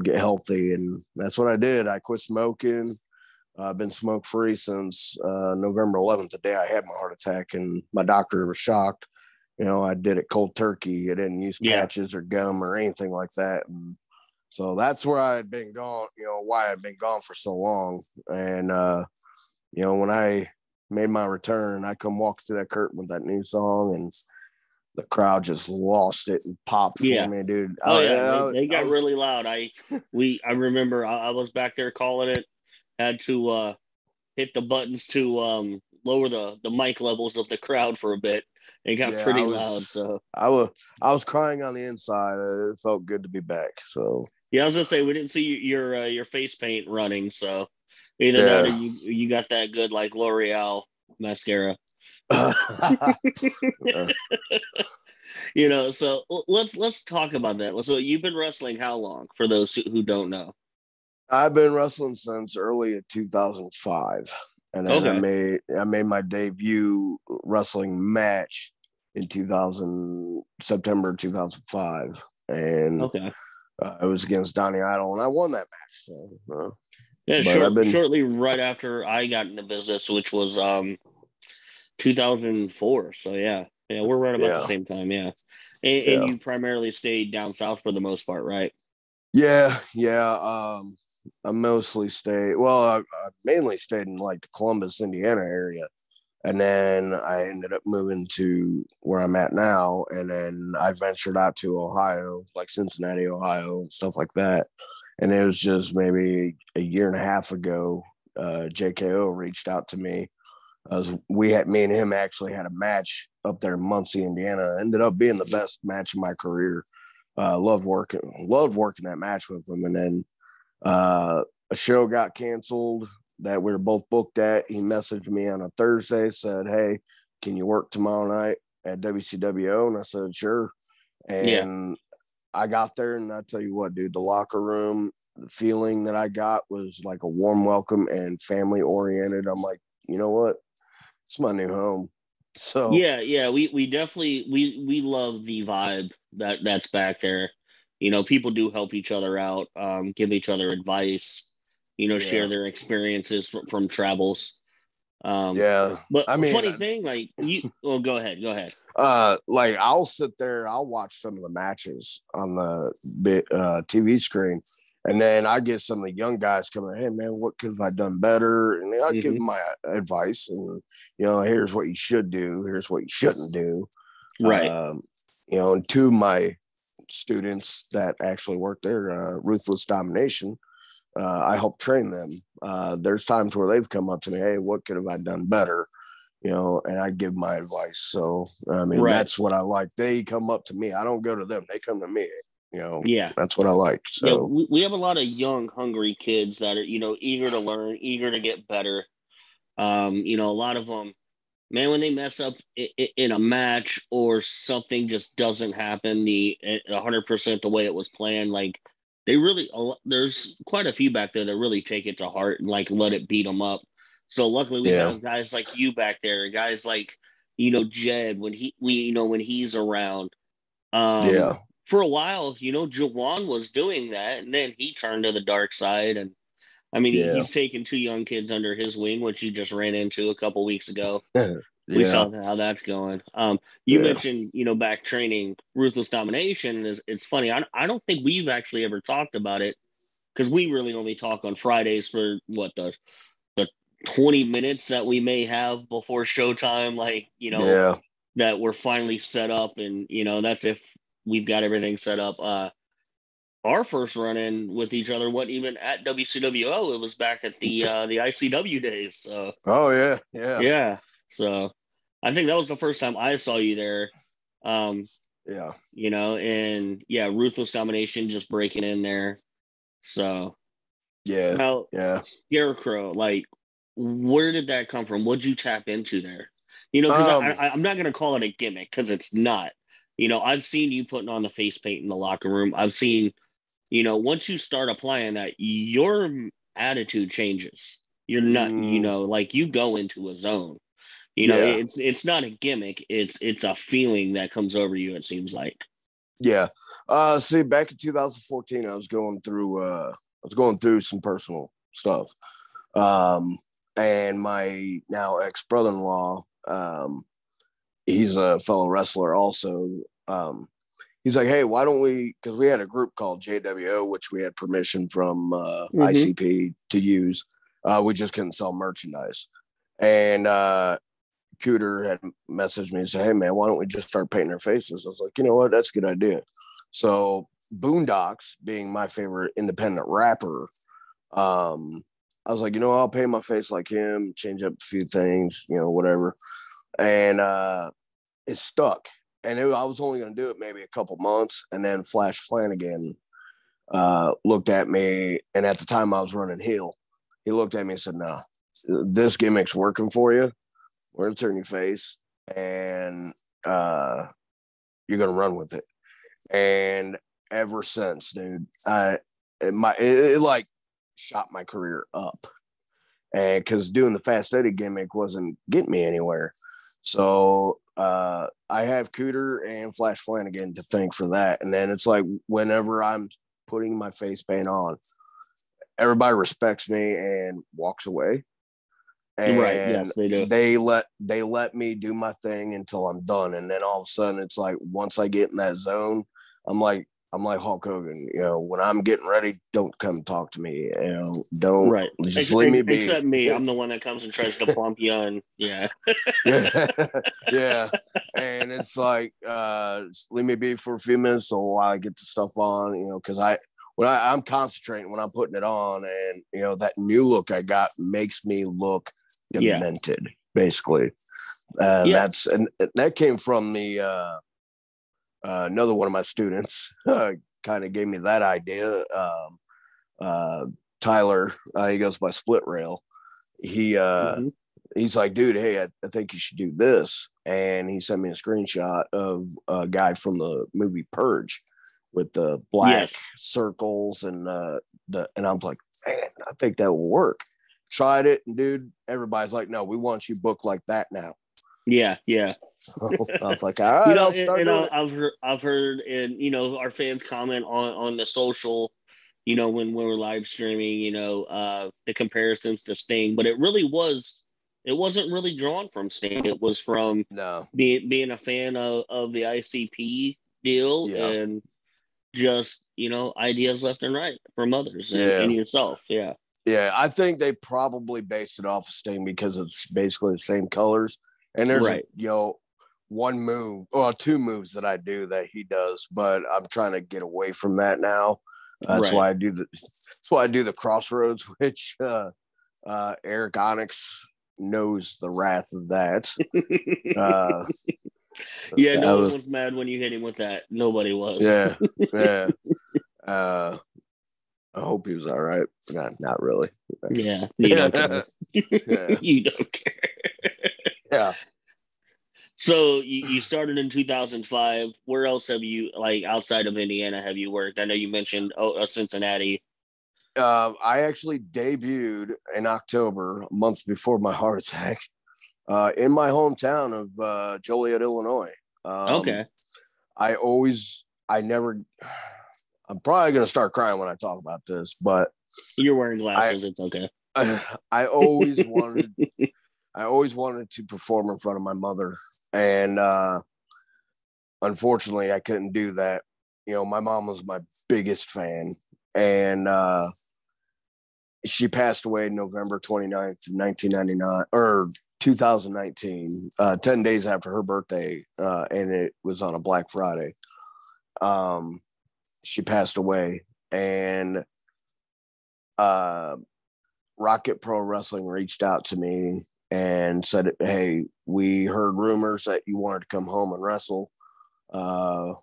get healthy. And that's what I did. I quit smoking. I've been smoke free since November 11th, the day I had my heart attack. And my doctor was shocked. I did it cold turkey. I didn't use patches or gum or anything like that. And so that's where I had been gone, why I'd been gone for so long. And, when I made my return, I come walk through that curtain with that new song, and the crowd just lost it and popped for me, dude. They got really loud. I remember I was back there calling it, had to hit the buttons to lower the mic levels of the crowd for a bit. It got pretty loud. So I was crying on the inside. It felt good to be back. So yeah, I was gonna say we didn't see your face paint running. So either that or you got that good like L'Oreal mascara. So let's talk about that. So you've been wrestling how long? For those who don't know, I've been wrestling since early 2005. And then I made my debut wrestling match in September 2005, and it was against Donnie Idol, and I won that match. So, shortly right after I got into business, which was 2004. So yeah, we're right about the same time. Yeah, and you primarily stayed down south for the most part, right? Yeah. I mostly stayed. Well, I mainly stayed in like the Columbus, Indiana area. And then I ended up moving to where I'm at now. And then I ventured out to Ohio, like Cincinnati, Ohio, and stuff like that. And it was just maybe a year and a half ago, JKO reached out to me. Me and him actually had a match up there in Muncie, Indiana. It ended up being the best match of my career. Loved working that match with him. And then a show got canceled that we were both booked at. He messaged me on a Thursday, said, "Hey, can you work tomorrow night at WCWO?" And I said, "Sure." And I got there, and I tell you what, dude, the locker room, the feeling that I got was like a warm welcome and family oriented. I'm like, you know what? It's my new home. So yeah, we definitely we love the vibe that's back there. People do help each other out, give each other advice, share their experiences from travels. Yeah. But I mean, funny thing, like well, go ahead. Like I'll sit there, I'll watch some of the matches on the TV screen, and then I get some of the young guys coming, "Hey man, what could have I done better?" And I give them my advice, and here's what you should do, here's what you shouldn't do. Right. And two of my students that actually work there, Ruthless Domination, I help train them. There's times where they've come up to me, "Hey, what could have I done better?" And I give my advice. So, I mean, that's what I like. They come up to me. I don't go to them. They come to me. Yeah. That's what I like. So, we have a lot of young, hungry kids that are, eager to learn, eager to get better. A lot of them, man, when they mess up in a match or something just doesn't happen 100% the way it was planned, like they really, there's quite a few back there that really take it to heart and like let it beat them up. So luckily we have guys like you back there, guys like, Jed when when he's around. For a while, Jawan was doing that, and then he turned to the dark side. And I mean, he's taken two young kids under his wing, which he just ran into a couple weeks ago. We saw how that's going. You mentioned, back training Ruthless Domination. It's funny. I don't think we've actually ever talked about it because we really only talk on Fridays for the 20 minutes that we may have before showtime, like, that we're finally set up. And, that's if we've got everything set up. Our first run in with each other wasn't even at WCWO. It was back at the ICW days. So. Yeah. So I think that was the first time I saw you there. And Ruthless Domination just breaking in there. So now, Scarecrow, like, where did that come from? What'd you tap into there? Because I'm not gonna call it a gimmick because it's not. I've seen you putting on the face paint in the locker room. I've seen, once you start applying that, your attitude changes. You're not, like you go into a zone. It's not a gimmick. It's a feeling that comes over you. It seems like. Yeah. See, back in 2014, I was going through some personal stuff. And my now ex-brother-in-law, he's a fellow wrestler also. He's like, "Hey, why don't we," because we had a group called JWO, which we had permission from ICP to use. We just couldn't sell merchandise. And Cooter had messaged me and said, "Hey man, why don't we just start painting our faces?" I was like, "You know what? That's a good idea." So Boondocks, being my favorite independent rapper, I was like, I'll paint my face like him, change up a few things, whatever. And it stuck. And I was only going to do it maybe a couple months. And then Flash Flanagan looked at me. And at the time I was running heel. He looked at me and said, "No, this gimmick's working for you. We're going to turn your face. And you're going to run with it." And ever since, dude, it like shot my career up. And because doing the Fast Eddie gimmick wasn't getting me anywhere. So I have Cooter and Flash Flanagan to thank for that. And then it's like whenever I'm putting my face paint on, everybody respects me and walks away. And yes, they do. They let me do my thing until I'm done. And then all of a sudden it's like once I get in that zone, I'm like, I'm like Hulk Hogan. When I'm getting ready, don't come talk to me. Don't Right. just leave me be. Except me, I'm the one that comes and tries to plump you on. Yeah. Yeah, yeah. And it's like, leave me be for a few minutes so while I get the stuff on. Because I'm concentrating when I'm putting it on, and that new look I got makes me look demented, basically. And that came from the another one of my students kind of gave me that idea. Tyler, he goes by Split Rail. He's like, dude, hey, I think you should do this. And he sent me a screenshot of a guy from the movie Purge with the black circles and and I was like, man, I think that will work. Tried it, and dude, everybody's like, no, we want you booked like that now. Yeah. I was like, all right, I'll start doing it. I've heard, and our fans comment on the social, when we're live streaming, the comparisons to Sting, but it wasn't really drawn from Sting. It was from being a fan of the ICP deal and just ideas left and right from others and yourself. Yeah, I think they probably based it off of Sting because it's basically the same colors. And there's one move or two moves that I do that he does, but I'm trying to get away from that now. That's why I do the Crossroads, which Eric Onyx knows the wrath of that. No one was mad when you hit him with that. Nobody was. Yeah. I hope he was all right. Not really. Yeah, you don't care. You don't care. Yeah. So you started in 2005. Where else have you, like outside of Indiana, have you worked? I know you mentioned Cincinnati. I actually debuted in October, a month before my heart attack, in my hometown of Joliet, Illinois. Okay. I'm probably going to start crying when I talk about this, but you're wearing glasses. It's okay. I always wanted to perform in front of my mother, and unfortunately I couldn't do that. My mom was my biggest fan, and she passed away November 29th, 1999 or 2019, 10 days after her birthday, and it was on a Black Friday. She passed away, and Rocket Pro Wrestling reached out to me and said, hey, we heard rumors that you wanted to come home and wrestle. Can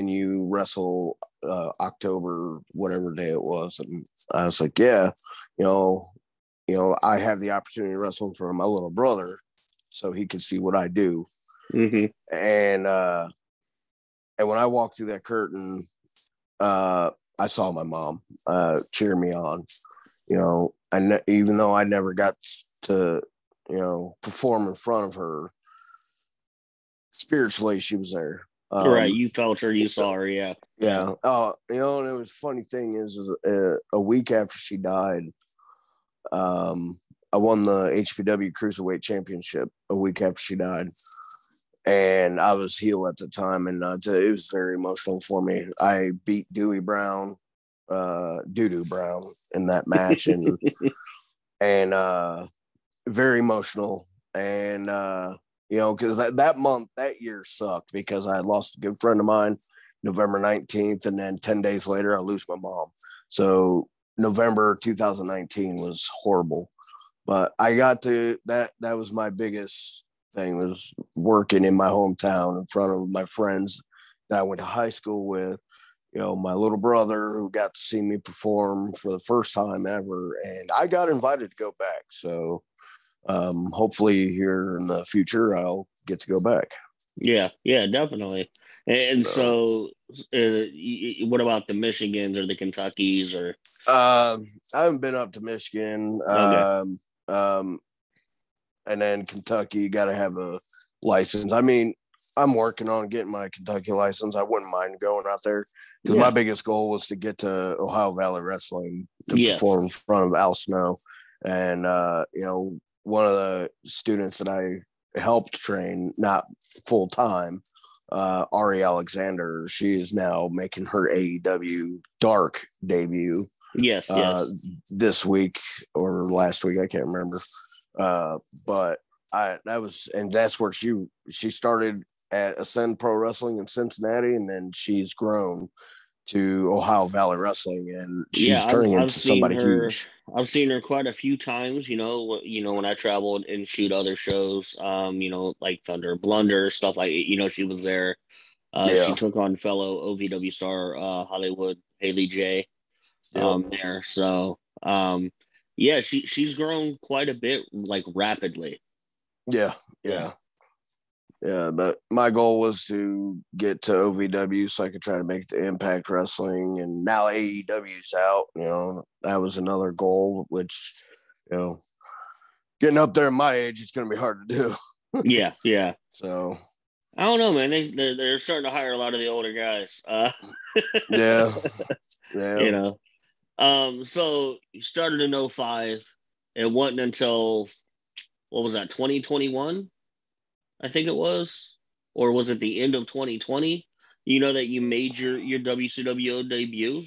you wrestle October, whatever day it was? And I was like, yeah, I have the opportunity to wrestle for my little brother so he could see what I do. Mm-hmm. And when I walked through that curtain, I saw my mom cheer me on, even though I never got to, perform in front of her, spiritually, she was there. Right. You felt her, you saw her. Yeah. Yeah. And it was funny thing is a week after she died, I won the HPW Cruiserweight Championship a week after she died. And I was heel at the time, and it was very emotional for me. I beat Doo-Doo Brown in that match, and very emotional. And because that year sucked because I lost a good friend of mine, November 19th, and then 10 days later I lose my mom. So November 2019 was horrible, but I got to that was my biggest thing, was working in my hometown in front of my friends that I went to high school with, my little brother who got to see me perform for the first time ever, and I got invited to go back. So hopefully here in the future I'll get to go back. Yeah, definitely. And so what about the Michigans or the Kentuckys or? I haven't been up to Michigan. Okay. And then Kentucky, got to have a license. I mean, I'm working on getting my Kentucky license. I wouldn't mind going out there because my biggest goal was to get to Ohio Valley Wrestling to perform in front of Al Snow. And, one of the students that I helped train, not full time, Ari Alexander. She is now making her AEW Dark debut. Yes, this week or last week, I can't remember. But that's where she started at Ascend Pro Wrestling in Cincinnati, and then she's grown to Ohio Valley Wrestling, and she's turning into somebody huge. I've seen her quite a few times, when I traveled and shoot other shows, like Thunder Blunder, stuff like, she was there. She took on fellow OVW star Hollywood Haley J there. So she's grown quite a bit, like rapidly. Yeah. But my goal was to get to OVW so I could try to make it to Impact Wrestling, and now AEW's out. That was another goal, which, getting up there at my age, it's going to be hard to do. Yeah. So I don't know, man. They're starting to hire a lot of the older guys. Yeah. So you started in 2005. It wasn't until, what was that, 2021? I think it was, or was it the end of 2020? That you made your WCWO debut.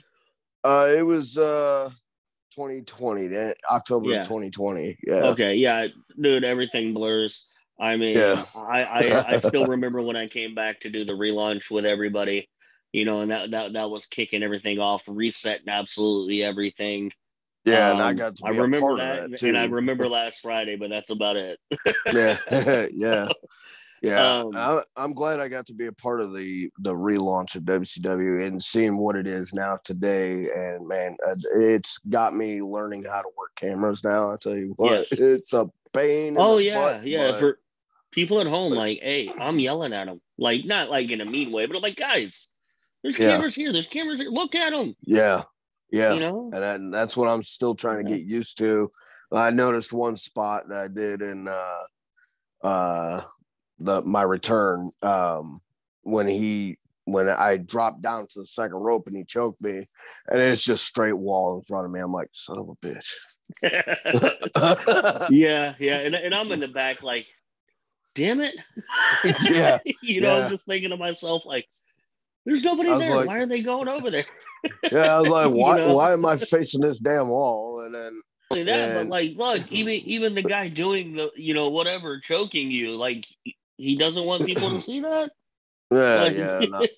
It was 2020, October 2020. Yeah. Okay. Yeah, dude. Everything blurs. I mean, I still remember when I came back to do the relaunch with everybody. And that was kicking everything off, resetting absolutely everything. Yeah, and I got to be a part of that too. And I remember last Friday, but that's about it. Yeah. I'm glad I got to be a part of the relaunch of WCW and seeing what it is now today. And man, it's got me learning how to work cameras now. I tell you what, it's a pain. Butt, for people at home, like, hey, I'm yelling at them, like, not like in a mean way, but I'm like, guys, there's cameras here. There's cameras here. Look at them. Yeah. And that's what I'm still trying to get used to. I noticed one spot that I did in my return when I dropped down to the second rope and he choked me, and it's just straight wall in front of me. I'm like, son of a bitch. Yeah. And I'm in the back like, damn it. I'm just thinking to myself, like, there's nobody there. Like, why are they going over there? I was like, why am I facing this damn wall? And then but like, look, even the guy doing the, whatever, choking you, like, he doesn't want people to see that. That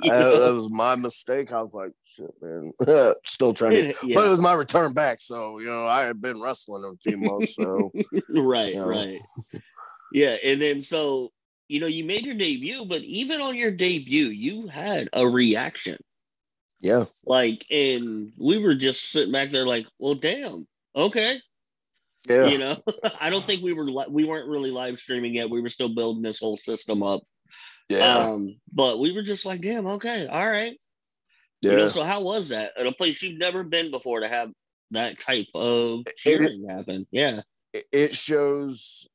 was my mistake. I was like, shit, man. Still trying to, but it was my return back. So, I had been wrestling in a few months. So, right. Yeah. And then, so, you made your debut, but even on your debut, you had a reaction. Yeah. Like, and we were just sitting back there like, well, damn. Okay. Yeah. I don't think we weren't really live streaming yet. We were still building this whole system up. Yeah. But we were just like, damn, okay, all right. Yeah. So how was that at a place you've never been before to have that type of cheering happen? Yeah. It shows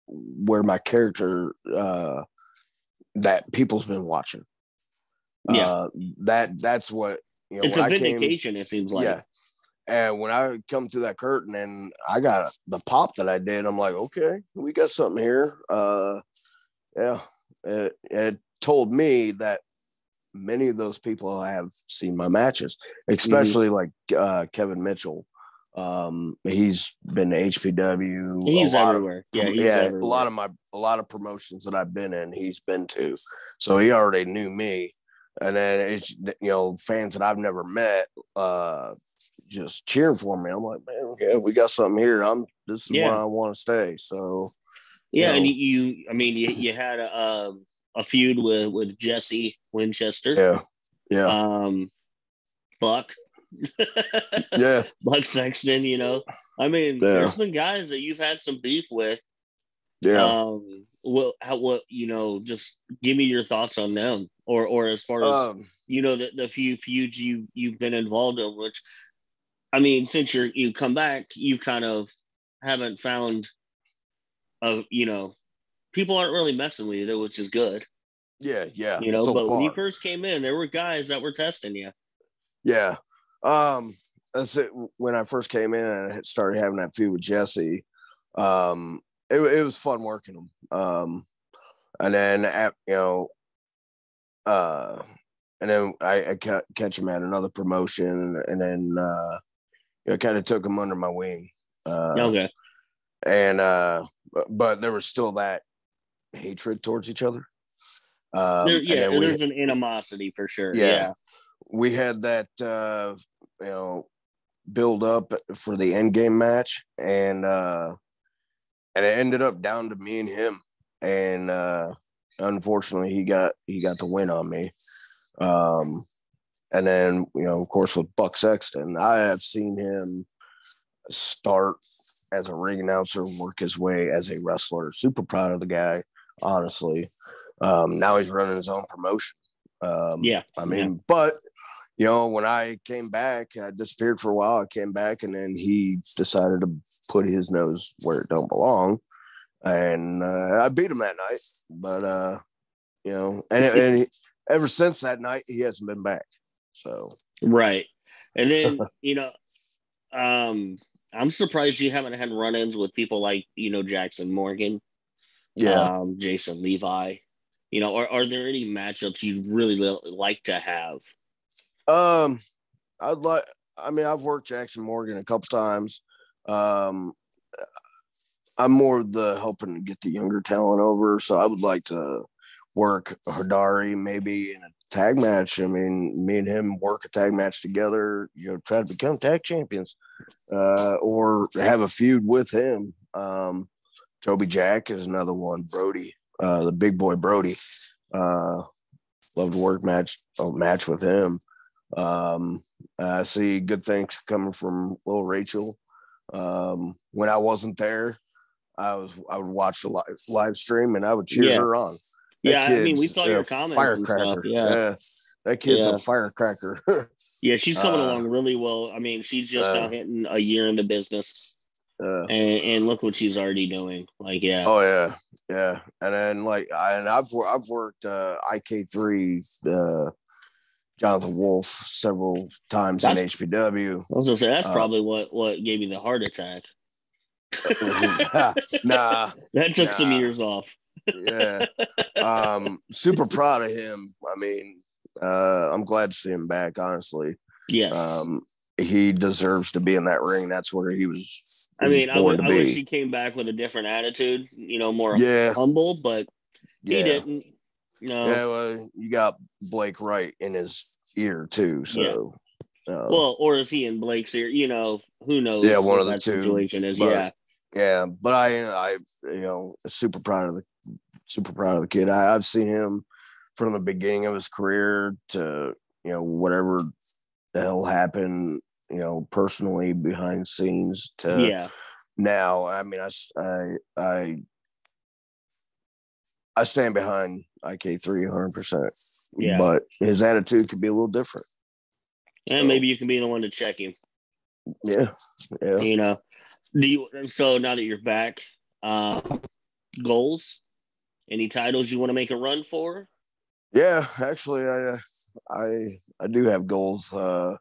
where my character that people's been watching. That's what it's a vindication, it seems like. Yeah. And when I come through that curtain and I got the pop that I did, I'm like, okay, we got something here. It told me that many of those people have seen my matches, especially like Kevin Mitchell. He's been to HPW. He's everywhere. Everywhere. A lot of promotions that I've been in, he's been to. So he already knew me. And then it's, fans that I've never met, just cheering for me. I'm like, man, okay, we got something here. This is where I want to stay. So, and you had a feud with Jesse Winchester. Yeah. Buck. Buck Sexton. I mean, there's been guys that you've had some beef with. Just give me your thoughts on them, or as far as the few feuds you've been involved in, which, I mean, since you come back, you kind of haven't found people aren't really messing with you, which is good. Yeah. So but when you first came in, there were guys that were testing you. Yeah. That's it. When I first came in and I started having that feud with Jesse, it was fun working him. And then and then I catch him at another promotion, and then I kind of took him under my wing. Okay. And but there was still that hatred towards each other. There's an animosity for sure. Yeah. We had that build up for the end game match, and it ended up down to me and him, and unfortunately he got the win on me. And then of course, with Buck Sexton, I have seen him start as a ring announcer, work his way as a wrestler. Super proud of the guy, honestly. Now he's running his own promotion. But when I came back, I disappeared for a while. I came back, and then he decided to put his nose where it don't belong, and I beat him that night. But ever since that night, he hasn't been back. So right, and then I'm surprised you haven't had run-ins with people like Jackson Morgan, Jason Levi. Are there any matchups you'd really like to have? I've worked Jackson Morgan a couple times. I'm more of the helping to get the younger talent over, so I would like to work Hidari maybe in a tag match. I mean, me and him work a tag match together, try to become tag champions, or have a feud with him. Toby Jack is another one. Brody, the big boy Brody, love to work match with him. I see good things coming from Little Rachel. When I wasn't there, I would watch the live stream and I would cheer her on. We saw your comments. Firecracker. That kid's a firecracker. She's coming along really well. I mean, she's just now hitting a year in the business. And look what she's already doing. And then I've worked IK3 Jonathan Wolf several times in HPW. I was gonna say that's probably what gave me the heart attack. That took some years off. Super proud of him. I mean, I'm glad to see him back, honestly. Yes. He deserves to be in that ring. That's where he was. I wish he came back with a different attitude, more humble, but he didn't. Well, you got Blake Wright in his ear too, so. Or is he in Blake's ear? Who knows? Yeah, one of the two. Situation is but I super proud of the kid. I've seen him from the beginning of his career to whatever the hell happened, personally behind the scenes to now. I mean, I stand behind IK3 100%. Yeah, but his attitude could be a little different. And maybe you can be the one to check him. Yeah. So now that you're back, goals? Any titles you want to make a run for? Yeah, actually, I do have goals. Maybe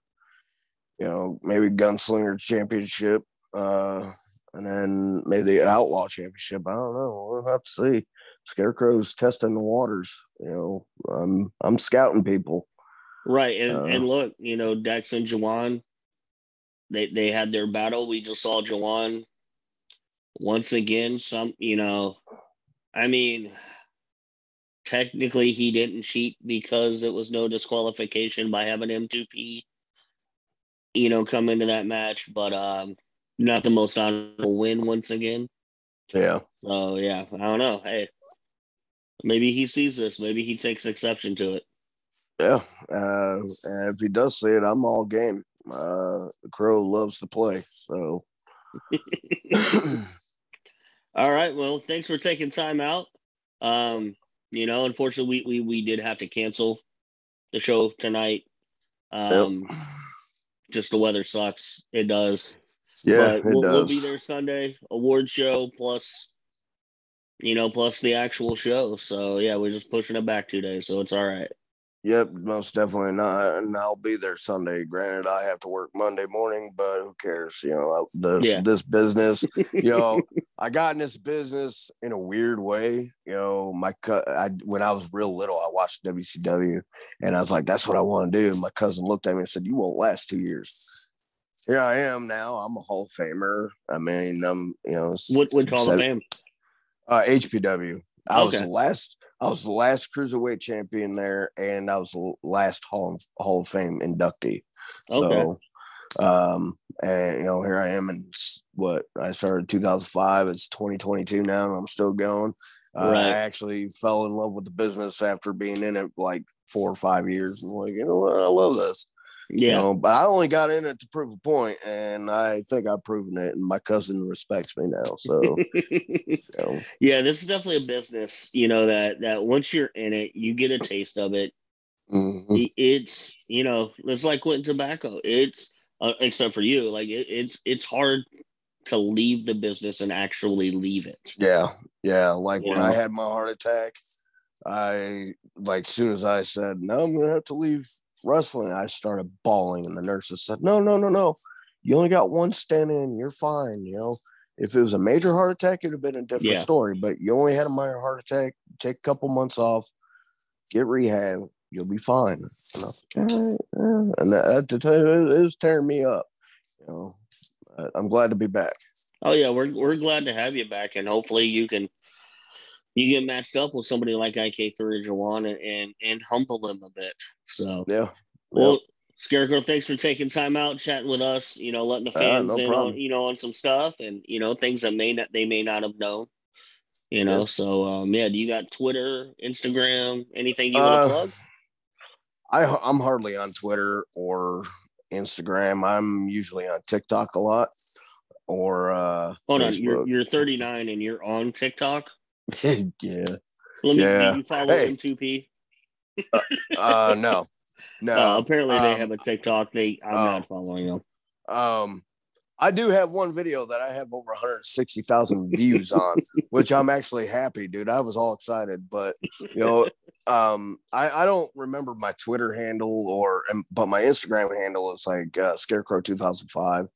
Gunslinger Championship, and then maybe the Outlaw Championship. I don't know. We'll have to see. Scarecrow's testing the waters. I'm scouting people. Right, and look, Dex and Juwan, they had their battle. We just saw Juwan once again. Technically he didn't cheat because it was no disqualification by having M2P, come into that match, but not the most honorable win once again. Yeah. So I don't know. Hey, maybe he sees this. Maybe he takes exception to it. Yeah. And if he does see it, I'm all game. The Crow loves to play. So. All right. Well, thanks for taking time out. Unfortunately, we did have to cancel the show tonight. Just the weather sucks. It does. Yeah, but we'll be there Sunday. Award show plus the actual show. So we're just pushing it back 2 days. So it's all right. Yep, most definitely not. And I'll be there Sunday. Granted, I have to work Monday morning, but who cares? This business, I got in this business in a weird way. You know, when I was real little, I watched WCW, and I was like, "That's what I want to do." And my cousin looked at me and said, "You won't last 2 years." Here I am now. I'm a Hall of Famer. I mean, What Hall of Fame? HPW. I was Okay. the last cruiserweight champion there, and I was the last Hall of Fame inductee. So, and here I am, and what I started in 2005. It's 2022 now, and I'm still going. Right. I actually fell in love with the business after being in it like 4 or 5 years. I'm like, you know what, I love this. Yeah. But I only got in it to prove a point, and I think I've proven it. And my cousin respects me now. So, yeah, this is definitely a business. That once you're in it, you get a taste of it. Mm-hmm. It's it's like quitting tobacco. It's except for you, like it's hard to leave the business and actually leave it. Yeah. Like when I had my heart attack, I as soon as I said, "No, I'm gonna have to leave wrestling," I started bawling, and the nurses said, "No. You only got one stent in. You're fine. If it was a major heart attack, it'd have been a different story. But you only had a minor heart attack. Take a couple months off, get rehab. You'll be fine." And I was like, all right. And that, to tell you, it was tearing me up. I'm glad to be back. Oh yeah, we're glad to have you back, and hopefully you get matched up with somebody like IK3 or Jawan and humble them a bit. So yeah. Well, Scarecrow, thanks for taking time out, chatting with us. Letting the fans no in problem. on some stuff and things that they may not have known. So do you got Twitter, Instagram, anything you want to plug? I'm hardly on Twitter or Instagram. I'm usually on TikTok a lot or Hold Facebook. on, you're 39 and you're on TikTok? Yeah. Do you follow M2P? No. Apparently they have a TikTok. I'm not following them. I do have one video that I have over 160,000 views on, which I'm actually happy, dude. I was all excited, but I don't remember my Twitter handle but my Instagram handle is like Scarecrow 2005.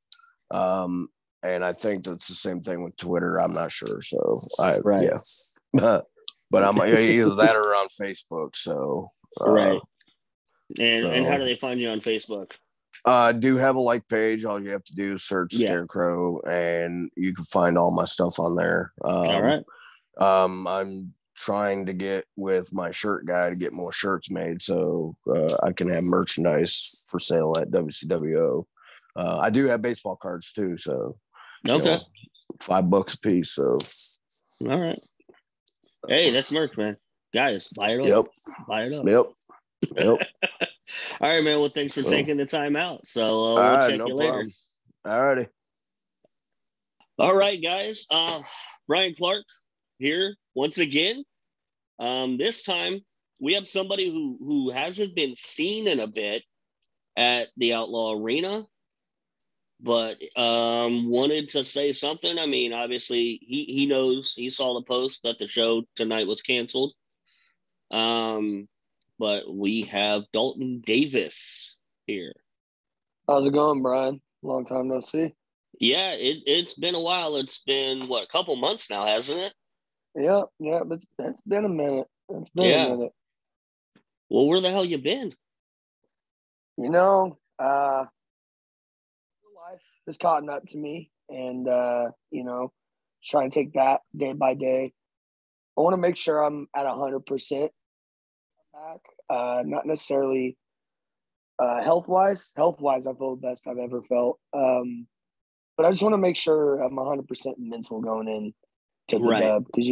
And I think that's the same thing with Twitter. I'm not sure. So but I'm either that or on Facebook. So right. And how do they find you on Facebook? Do have a like page. All you have to do is search Scarecrow, and you can find all my stuff on there. All right. I'm trying to get with my shirt guy to get more shirts made, so I can have merchandise for sale at WCWO. I do have baseball cards too, so $5 a piece. So all right. Hey, that's merch, man. Guys, buy it up. Buy it up. Yep. All right, man. Well, thanks for taking the time out. So we'll check you later. Problem. All righty. All right, guys. Brian Clark here once again. This time we have somebody who hasn't been seen in a bit at the Outlaw Arena, but wanted to say something. I mean, obviously he knows, he saw the post that the show tonight was canceled. But we have Dalton Davis here. How's it going, Brian? Long time no see. Yeah, it's been a while. It's been, a couple months now, hasn't it? Yeah, but it's been a minute. It's been a minute. Well, where the hell you been? Life has caught up to me, and, trying to take that day by day. I want to make sure I'm at 100% back. Not necessarily health-wise. Health-wise, I feel the best I've ever felt. But I just want to make sure I'm 100% mental going in to the dub, because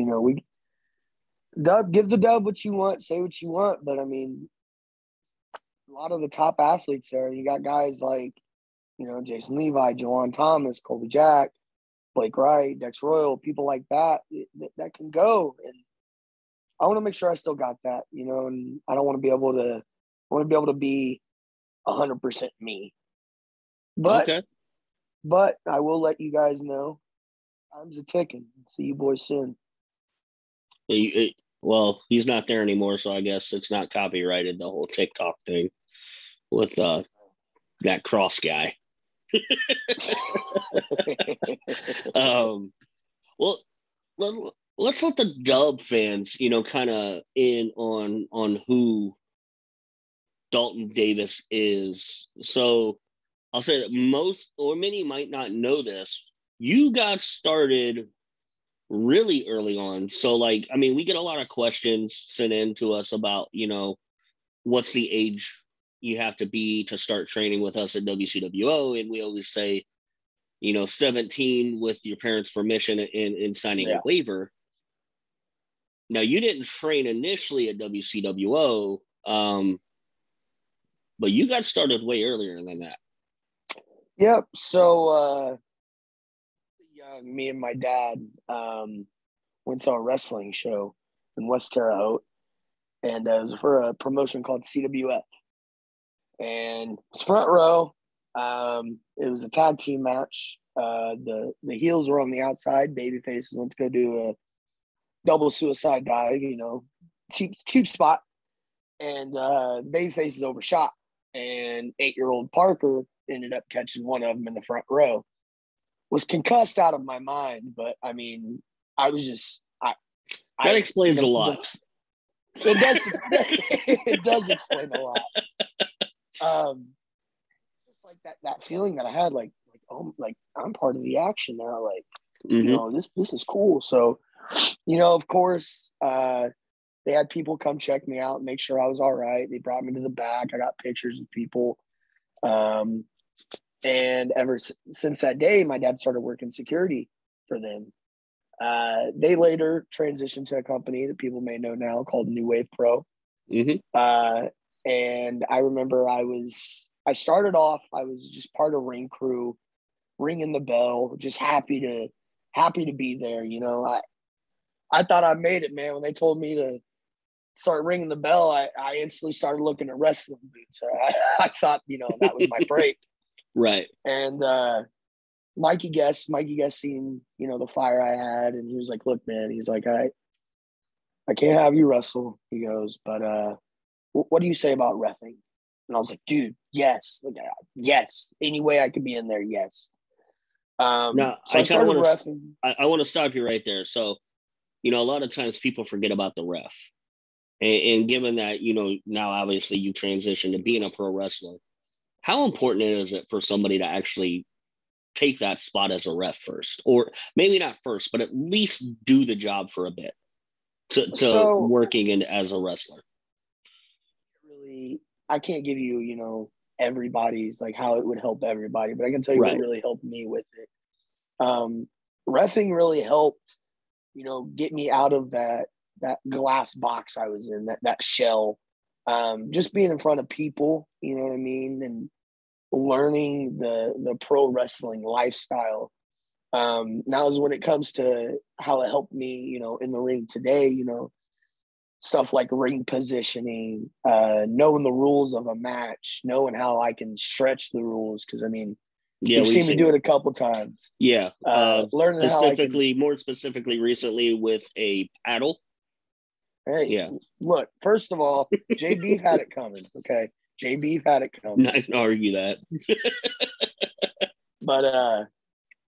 give the dub what you want, say what you want. But I mean, a lot of the top athletes there, you got guys like, Jason Levi, Jawan Thomas, Colby Jack, Blake Wright, Dex Royal, people like that can go. And I want to make sure I still got that, and I don't want to be able to. I want to be able to be 100% me. But I will let you guys know, time's a ticking. See you boys soon. Well, he's not there anymore, so I guess it's not copyrighted, the whole TikTok thing with that cross guy. Well, let's let the Dub fans, kind of in on who Dalton Davis is. So I'll say that most or many might not know this. You got started really early on. So, like, I mean, we get a lot of questions sent in to us about, what's the age you have to be to start training with us at WCWO. And we always say, 17 with your parents' permission and signing a waiver. Now, you didn't train initially at WCWO, but you got started way earlier than that. Yep. So, me and my dad went to a wrestling show in West Terre Haute, and it was for a promotion called CWF. And it was front row. It was a tag team match. The heels were on the outside. Baby faces went to go do a double suicide dive, cheap spot. And baby faces overshot. And 8-year-old Parker ended up catching one of them in the front row. Was concussed out of my mind, but I mean, I was just that explains a lot. It does. It does explain a lot. Just like that feeling that I had, like I'm part of the action now. Like, this is cool. So, of course, they had people come check me out, make sure I was all right. They brought me to the back. I got pictures of people. And ever since that day, my dad started working security for them. They later transitioned to a company that people may know now called New Wave Pro. And I remember I started off, I was just part of ring crew, ringing the bell, just happy to be there. I thought I made it, man. When they told me to start ringing the bell, I instantly started looking at wrestling boots. I thought, that was my break. Right. And Mikey Guest seen, the fire I had, and he was like, look, man, he's like, I can't have you wrestle. He goes, but what do you say about reffing? And I was like, dude, yes. Like, yes. Any way I could be in there, yes. Now, so I started reffing. I want to stop you right there. So, a lot of times people forget about the ref. And given that, now obviously you transition to being a pro wrestler, how important is it for somebody to actually take that spot as a ref first, or maybe not first, but at least do the job for a bit to working in as a wrestler? Really, I can't give you, everybody's like how it would help everybody, but I can tell you what really helped me with it. Reffing really helped, get me out of that glass box I was in, that shell. Just being in front of people, you know what I mean, and learning the pro wrestling lifestyle. Now is when it comes to how it helped me, in the ring today, stuff like ring positioning, knowing the rules of a match, knowing how I can stretch the rules. Cause I mean, you've seen me do it a couple times. Yeah. Learning how I can, more specifically recently with a paddle. Hey, yeah. Look, first of all, JB had it coming. Okay. JB had it coming. I can argue that. But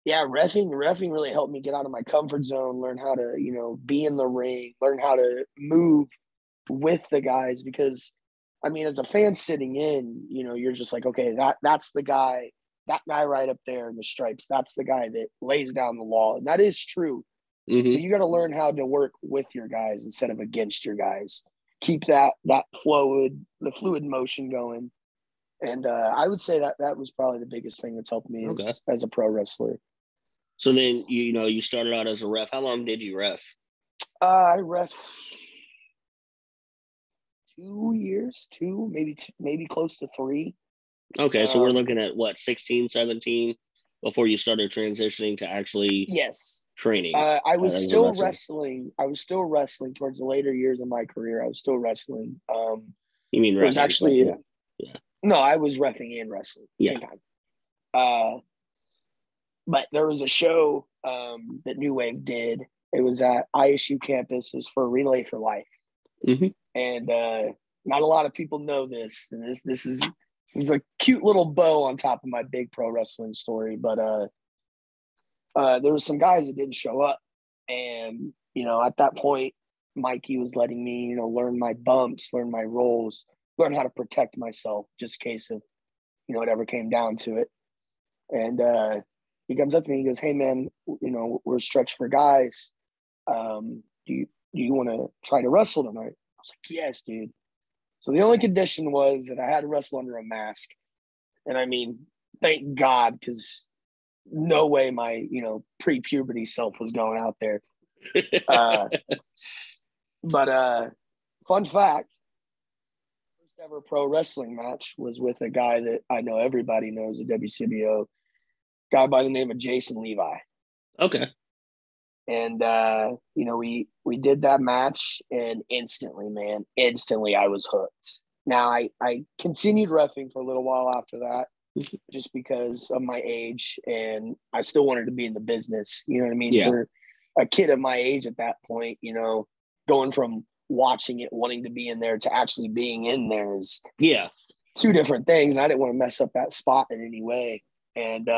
yeah, reffing really helped me get out of my comfort zone, learn how to, be in the ring, learn how to move with the guys. Because I mean, as a fan sitting in, you're just like, okay, that's the guy, that guy right up there in the stripes. That's the guy that lays down the law. And that is true. But you got to learn how to work with your guys instead of against your guys. Keep that fluid motion going. And I would say that was probably the biggest thing that's helped me as a pro wrestler. So then, you started out as a ref. How long did you ref? I ref 2 years, maybe close to 3. Okay, so we're looking at what, 16, 17 before you started transitioning to actually training. I was still wrestling. I was still wrestling towards the later years of my career. I was still wrestling. You mean it was actually no, I was reffing and wrestling same time. But there was a show that New Wave did. It was at ISU campus. It was for Relay for Life. And not a lot of people know this. And this is a cute little bow on top of my big pro wrestling story. But there was some guys that didn't show up And, you know, at that point, Mikey was letting me, you know, learn my bumps, learn my rolls, learn how to protect myself just in case of, you know, it ever came down to it. And he comes up to me, he goes, "Hey man, you know, we're stretched for guys. Do you want to try to wrestle tonight?" I was like, "Yes, dude." So the only condition was that I had to wrestle under a mask. And I mean, thank God, because no way my, you know, pre-puberty self was going out there. But fun fact, first ever pro wrestling match was with a guy that I know everybody knows at WCBO, guy by the name of Jason Levi. Okay. And you know, we did that match, and instantly I was hooked. Now I continued reffing for a little while after that, just because of my age, and I still wanted to be in the business. You know what I mean? Yeah. For a kid of my age at that point, you know, going from watching it, wanting to be in there, to actually being in there is two different things. I didn't want to mess up that spot in any way. And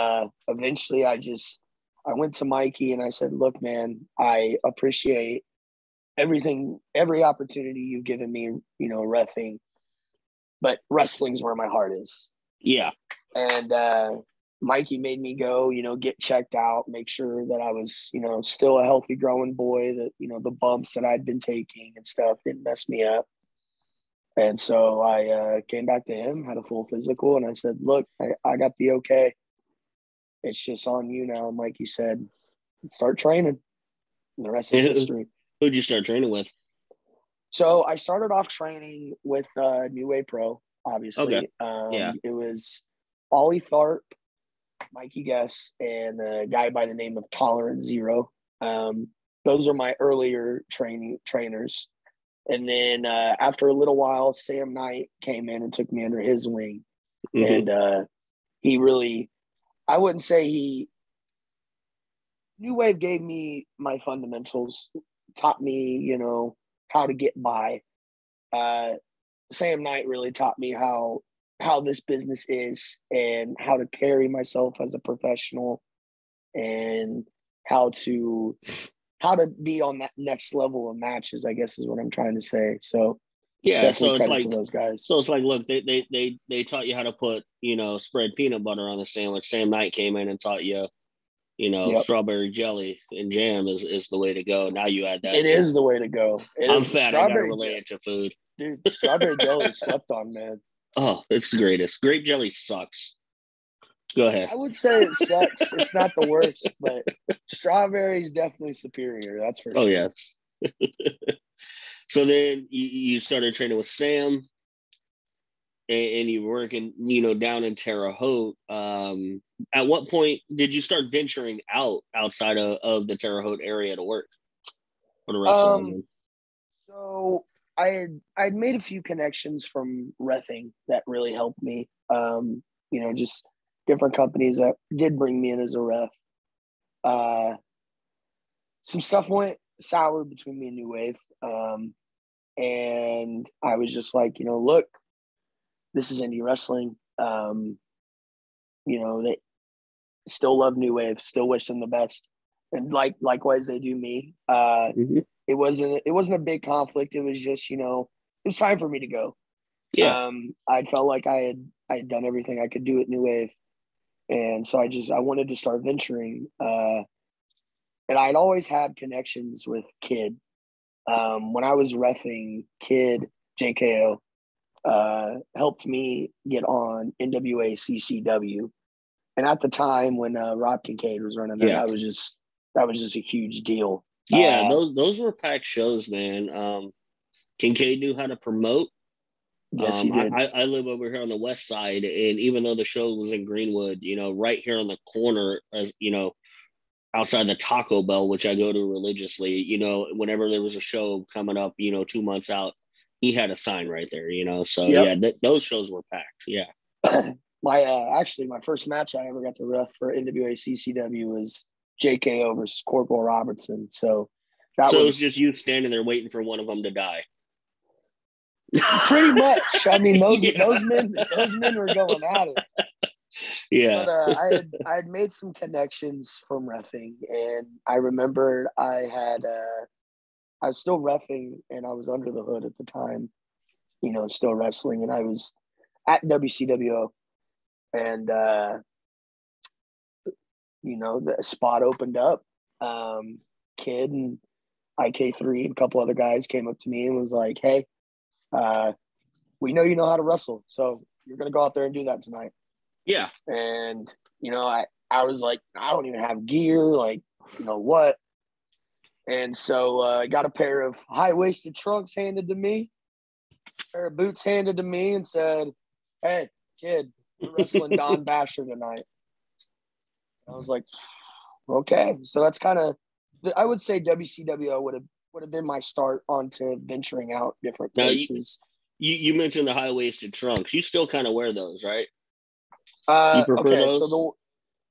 eventually I went to Mikey and I said, "Look, man, I appreciate everything, every opportunity you've given me, you know, reffing, but wrestling's where my heart is." Yeah. And Mikey made me go, you know, get checked out, make sure that I was, you know, still a healthy growing boy, that, you know, the bumps that I'd been taking and stuff didn't mess me up. And so I came back to him, had a full physical, and I said, "Look, I got the okay. It's just on you now." And Mikey said, "Start training." And the rest is history. Who'd you start training with? So I started off training with New Way Pro, obviously. Okay. It was Ollie Tharp, Mikey Guess, and a guy by the name of Tolerance Zero. Those are my earlier trainers. And then after a little while, Sam Knight came in and took me under his wing. Mm-hmm. And he really, I wouldn't say New Wave gave me my fundamentals, taught me, you know, how to get by. Sam Knight really taught me how this business is, and how to carry myself as a professional, and how to be on that next level of matches, I guess is what I'm trying to say. So yeah, definitely so it's credit like to those guys. So it's like, look, they taught you how to put, you know, spread peanut butter on the sandwich. Sam Knight came in and taught you, you know, strawberry jelly and jam is the way to go. Now you add that. It is the way to go. I'm fat. I gotta relate it to food. Dude, strawberry jelly is slept on, man. Oh, it's the greatest. Grape jelly sucks. Go ahead. I would say it sucks. It's not the worst, but strawberry is definitely superior. That's for sure. Oh, yes. So then you started training with Sam, and you were working, you know, down in Terre Haute. At what point did you start venturing outside of the Terre Haute area to work or to wrestle? So I'd made a few connections from reffing that really helped me. You know, just different companies that did bring me in as a ref. Some stuff went sour between me and New Wave. And I was just like, you know, look, this is indie wrestling. You know, they still love New Wave, still wish them the best. And likewise they do me. It wasn't a big conflict. It was just, you know, it was time for me to go. Yeah. I felt like I had done everything I could do at New Wave. And so I wanted to start venturing. And I'd always had connections with Kid. When I was reffing, Kid, JKO, helped me get on NWA CCW. And at the time when Rob Kincaid was running that, that was just a huge deal. Yeah, those were packed shows, man. Kincaid knew how to promote. Yes, he did. I live over here on the west side, and even though the show was in Greenwood, you know, right here on the corner, you know, outside the Taco Bell, which I go to religiously, you know, whenever there was a show coming up, you know, 2 months out, he had a sign right there, you know. So those shows were packed. Yeah. My first match I ever got to ref for NWA CCW was JKO versus Corporal Robertson. So it was just you standing there waiting for one of them to die. Pretty much. I mean, those men were going at it. Yeah. But I had made some connections from reffing, and I remembered I was still reffing, and I was under the hood at the time, still wrestling, and I was at WCWO, and the spot opened up. Kid and IK3 and a couple other guys came up to me and was like, "Hey, we know you know how to wrestle, so you're gonna go out there and do that tonight." Yeah. And I was like, I don't even have gear, like, what? And so I got a pair of high-waisted trunks handed to me, a pair of boots handed to me, and said, "Hey, kid, we're wrestling Don Basher tonight." I was like, okay. So that's kind of, I would say WCWO would have been my start onto venturing out different Now, places. you mentioned the high-waisted trunks. You still kind of wear those, right? You prefer Okay, those? so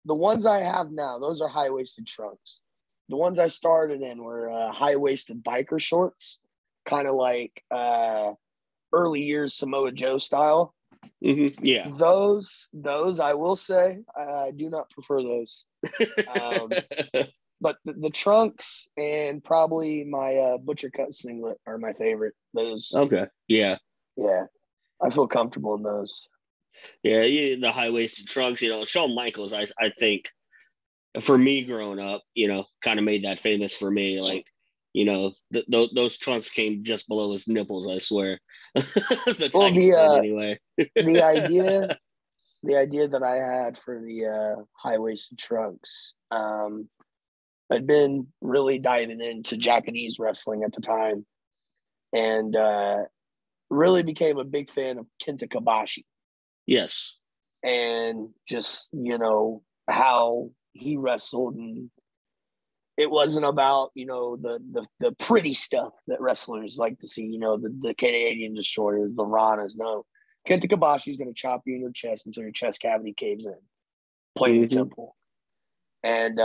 the ones I have now, those are high-waisted trunks. The ones I started in were high-waisted biker shorts, kind of like early years Samoa Joe style. Mm-hmm. Yeah. Those I will say, I do not prefer those. But the trunks and probably my butcher cut singlet are my favorite. Those. Okay. Yeah. Yeah, I feel comfortable in those. Yeah, the high-waisted trunks, Shawn Michaels, I think, for me growing up, kind of made that famous for me. Like, those trunks came just below his nipples, I swear. The Well, tights did anyway. the idea that I had for the high-waisted trunks, I'd been really diving into Japanese wrestling at the time, and really became a big fan of Kenta Kobashi. Yes. And just, how he wrestled, and it wasn't about, the pretty stuff that wrestlers like to see, the Canadian destroyers, the Ranas. No, Kenta Kobashi is going to chop you in your chest until your chest cavity caves in. Plain and simple. And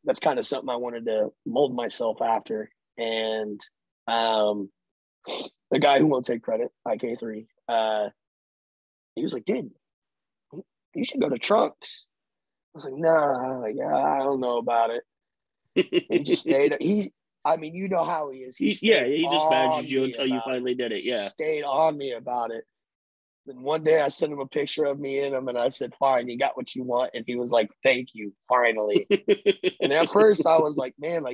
that's kind of something I wanted to mold myself after. And the guy who won't take credit, IK3, he was like, "Dude, you should go to Trunks." I was like, "Nah, I don't know about it." He just stayed. I mean, you know how he is. He just badgered you until you finally did it. Yeah. Stayed on me about it. Then one day I sent him a picture of me in him, and I said, "Fine, you got what you want." And he was like, "Thank you, finally." And at first I was like, man,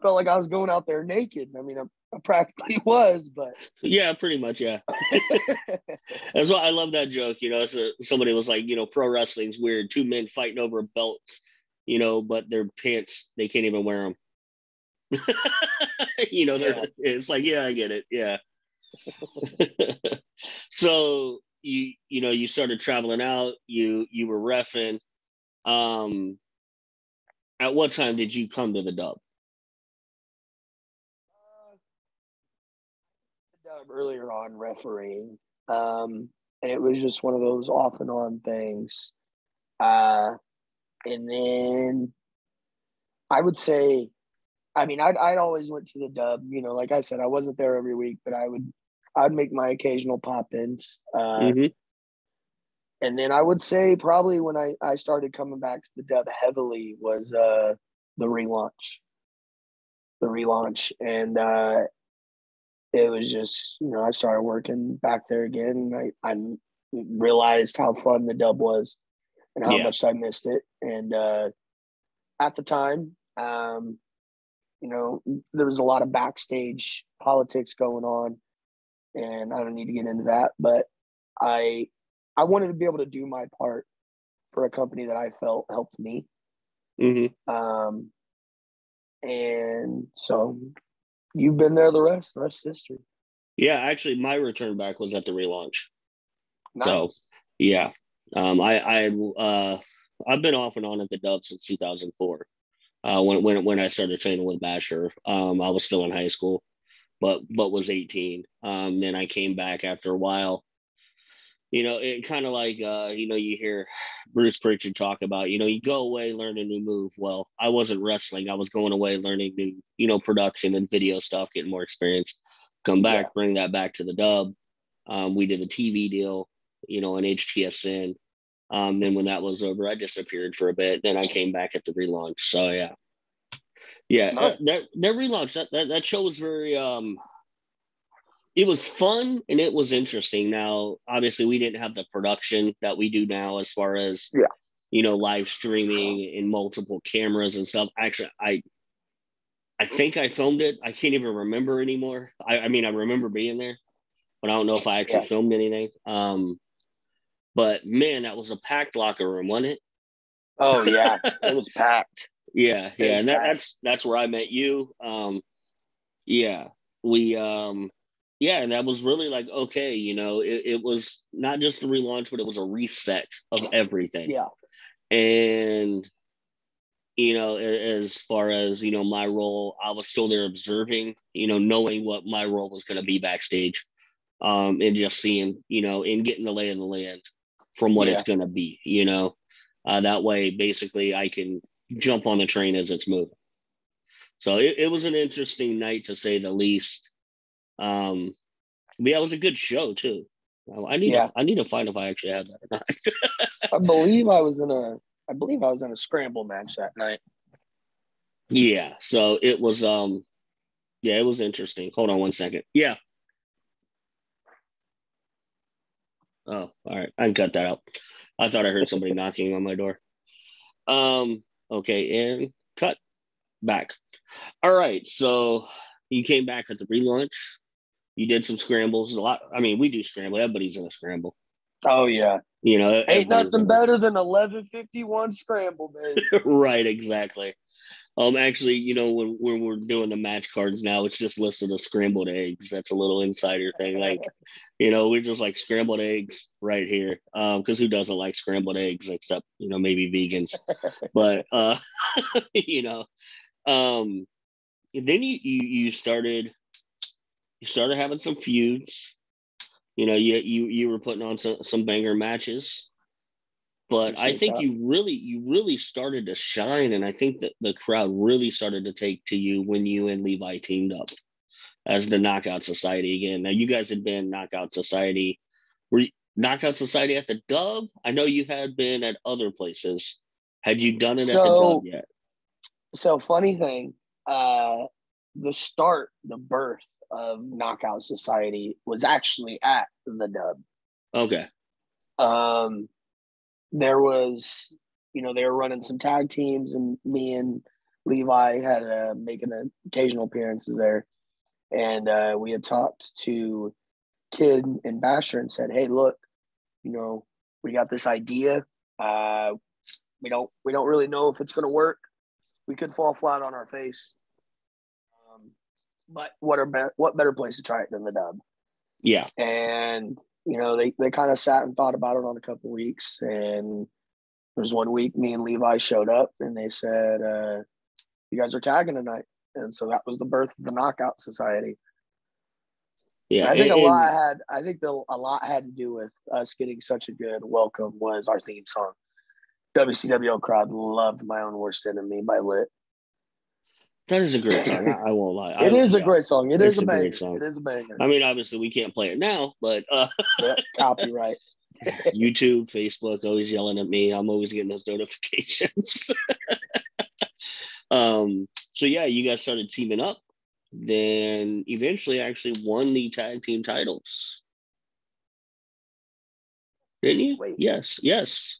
felt like I was going out there naked. I mean, I practically was, but yeah, pretty much, yeah. That's why I love that joke. So somebody was like, pro wrestling's weird. Two men fighting over belts, but their pants, they can't even wear them. It's like, yeah, I get it. Yeah. So you started traveling out. You were reffing. At what time did you come to the Dub? Earlier on refereeing. It was just one of those off and on things. And then I would say, I mean, I'd always went to the Dub. Like I said, I wasn't there every week, but I'd make my occasional pop-ins. And then I would say probably when I started coming back to the Dub heavily was the relaunch. And it was just, I started working back there again. I realized how fun the Dub was and how much I missed it. And at the time, there was a lot of backstage politics going on, and I don't need to get into that, but I wanted to be able to do my part for a company that I felt helped me. And so you've been there, the rest is history. Yeah, actually, my return back was at the relaunch. Nice. So, yeah, I've been off and on at the Dub since 2004. When I started training with Basher, I was still in high school, but was 18. Then I came back after a while. It kind of like you hear Bruce Pritchard talk about, you go away, learn a new move. Well, I wasn't wrestling. I was going away, learning new, production and video stuff, getting more experience. Come back, bring that back to the Dub. We did a TV deal, on HTSN. Then when that was over, I disappeared for a bit. Then I came back at the relaunch. So yeah, that relaunch, that show was very it was fun and it was interesting. Now, obviously, we didn't have the production that we do now as far as live streaming and multiple cameras and stuff. Actually, I think I filmed it. I can't even remember anymore. I mean, I remember being there, but I don't know if I actually filmed anything. But man, that was a packed locker room, wasn't it? Oh yeah, it was packed. Yeah, and that's where I met you. We and that was really like, okay, it was not just a relaunch, but it was a reset of everything. Yeah. And as far as my role, I was still there observing, knowing what my role was going to be backstage, and just seeing, and getting the lay of the land from what it's going to be, that way basically I can jump on the train as it's moving. So it was an interesting night to say the least. It was a good show too. I need to find if I actually have that or not. I believe I was in a scramble match that night. Yeah, so it was it was interesting. Hold on one second. Yeah. Oh, all right. I can cut that out. I thought I heard somebody knocking on my door. Okay, and cut back. All right, so you came back at the relaunch. You did some scrambles. A lot. I mean, we do scramble. Everybody's in a scramble. Oh yeah. Ain't nothing better than 11:51 scramble, baby. Right, exactly. Actually, when we're doing the match cards now, it's just listed as scrambled eggs. That's a little insider thing. Like, we're just like scrambled eggs right here. Because who doesn't like scrambled eggs except, maybe vegans. But then you started having some feuds. You were putting on some banger matches. But I think you really started to shine, and I think that the crowd really started to take to you when you and Levi teamed up as the Knockout Society again. Now, you guys had been Knockout Society. Were you Knockout Society at the Dub? I know you had been at other places. Had you done it at the Dub yet? So, funny thing, the birth of Knockout Society was actually at the Dub. Okay. There was, they were running some tag teams, and me and Levi had making occasional appearances there. And we had talked to Kid and Basher and said, "Hey, look, we got this idea. We don't really know if it's going to work. We could fall flat on our face. But what better place to try it than the Dub?" Yeah. And they kind of sat and thought about it on a couple of weeks, and there was one week me and Levi showed up, and they said, "You guys are tagging tonight," and so that was the birth of the Knockout Society. Yeah, I think a lot had to do with us getting such a good welcome. Was our theme song. WCWO crowd loved "My Own Worst Enemy" by Lit. That is a great song. I won't lie. It is a great song. It is a banger. It is a banger. I mean, obviously, we can't play it now, but copyright. YouTube, Facebook, always yelling at me. I'm always getting those notifications. So yeah, you guys started teaming up. Then eventually, actually won the tag team titles. Didn't you? Wait. Yes.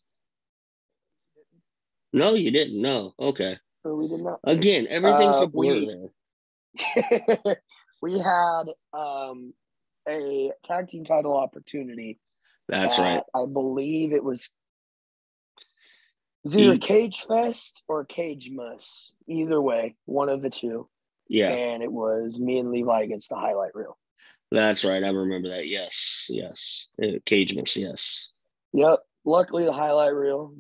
No, you didn't. No. Okay. We did not. Again, everything's a blur there. We had a tag team title opportunity. That's right. I believe it was either Cage Fest or Cage Muss. Either way, one of the two. Yeah. And it was me and Levi against the highlight reel. That's right. I remember that. Yes. Cage Muss, yes. Yep. Luckily, the highlight reel,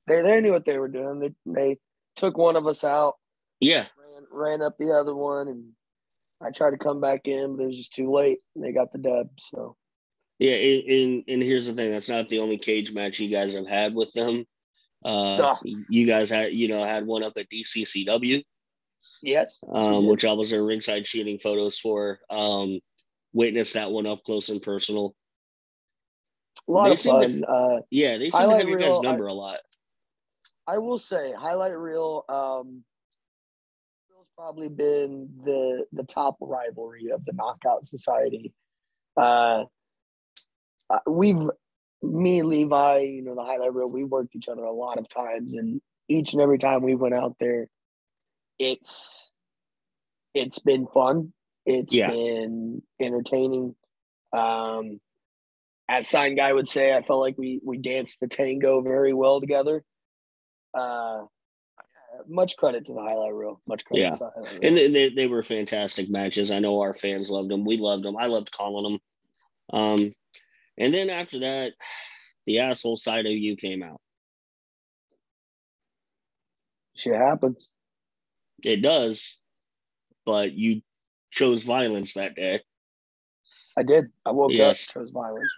they knew what they were doing. They took one of us out. Yeah. Ran up the other one, and I tried to come back in, but it was just too late. And they got the dub. So. Yeah, and here's the thing: that's not the only cage match you guys have had with them. You guys had one up at DCCW. Yes. Which I was there ringside shooting photos for. Witnessed that one up close and personal. A lot They of seem fun. Yeah, they seem to highlight have your guys' reel, number a lot. I will say, highlight reel. Reel's probably been the top rivalry of the Knockout Society. We've me and Levi, the highlight reel. We worked each other a lot of times, and each and every time we went out there, it's been fun. It's Yeah. been entertaining. As Sign Guy would say, I felt like we danced the tango very well together. Much credit to the highlight reel. Much credit Yeah. to the highlight reel. And they were fantastic matches. I know our fans loved them. We loved them. I loved calling them. And then after that, the asshole side of you came out. Shit happens. It does, but you chose violence that day. I did. I woke up, Yes. chose violence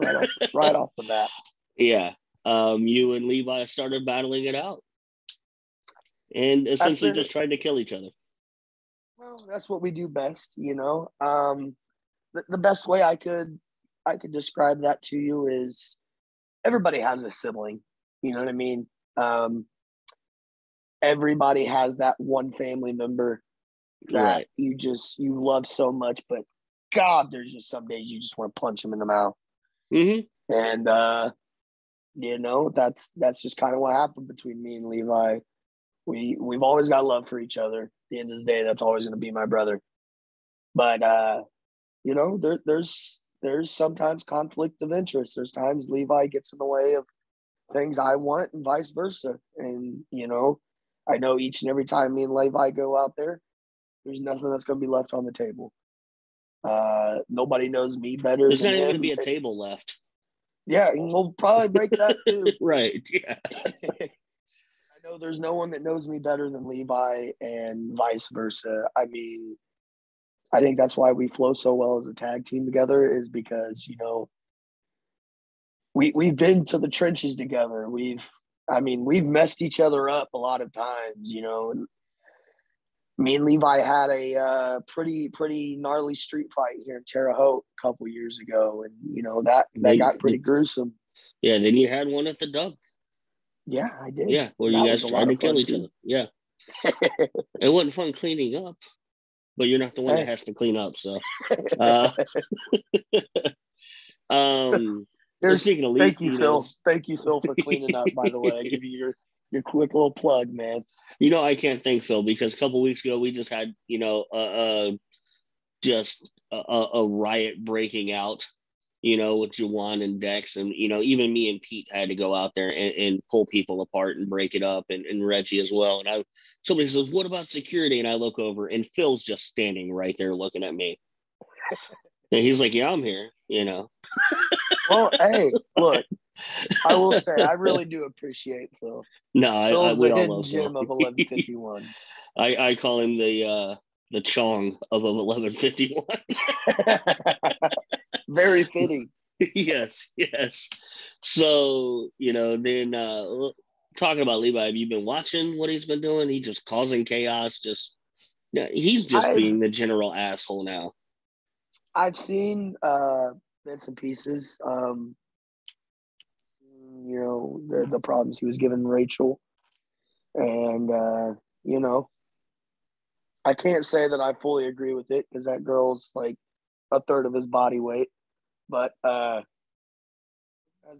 right off the bat. Yeah. You and Levi started battling it out and essentially just tried to kill each other. Well, that's what we do best, The best way I could describe that to you is everybody has a sibling. You know what I mean? Everybody has that one family member that Right. you love so much, but God, there's just some days you just want to punch them in the mouth. Mm-hmm. And that's just kind of what happened between me and Levi. We've always got love for each other. At the end of the day, that's always going to be my brother. But there's sometimes conflict of interest. There's times Levi gets in the way of things I want and vice versa. And I know each and every time me and Levi go out there, there's nothing that's going to be left on the table. Nobody knows me better There's than not even him. going to be a table left. Yeah, and we'll probably break that too. Right. Yeah. I know there's no one that knows me better than Levi and vice versa. I mean, I think that's why we flow so well as a tag team together is because, we've been to the trenches together. We've messed each other up a lot of times, Me and Levi had a pretty gnarly street fight here in Terre Haute a couple years ago, and that got pretty gruesome. Yeah, then you had one at the Dub. Yeah, I did. Yeah, where you guys tried to kill each other. Yeah, it wasn't fun cleaning up, but you're not the one that has to clean up. So, speaking of thank you, Phil. Thank you, Phil, for cleaning up. By the way, I give you your quick little plug, man. I can't thank Phil because a couple of weeks ago we just had just a riot breaking out, with Juwan and Dex, and even me and Pete had to go out there and pull people apart and break it up, and Reggie as well. And somebody says, "What about security?" And I look over, and Phil's just standing right there looking at me, and he's like, "Yeah, I'm here," Well, hey, look, I will say I really do appreciate Phil. No, Phil's we the all hidden love gem Phil. of 1151. I call him the Chong of 1151. Very fitting. Yes. So, then talking about Levi, have you been watching what he's been doing? He's just causing chaos. He's just being the general asshole now. I've seen bits and pieces. The problems he was giving Rachel. And, I can't say that I fully agree with it because that girl's like a third of his body weight. But as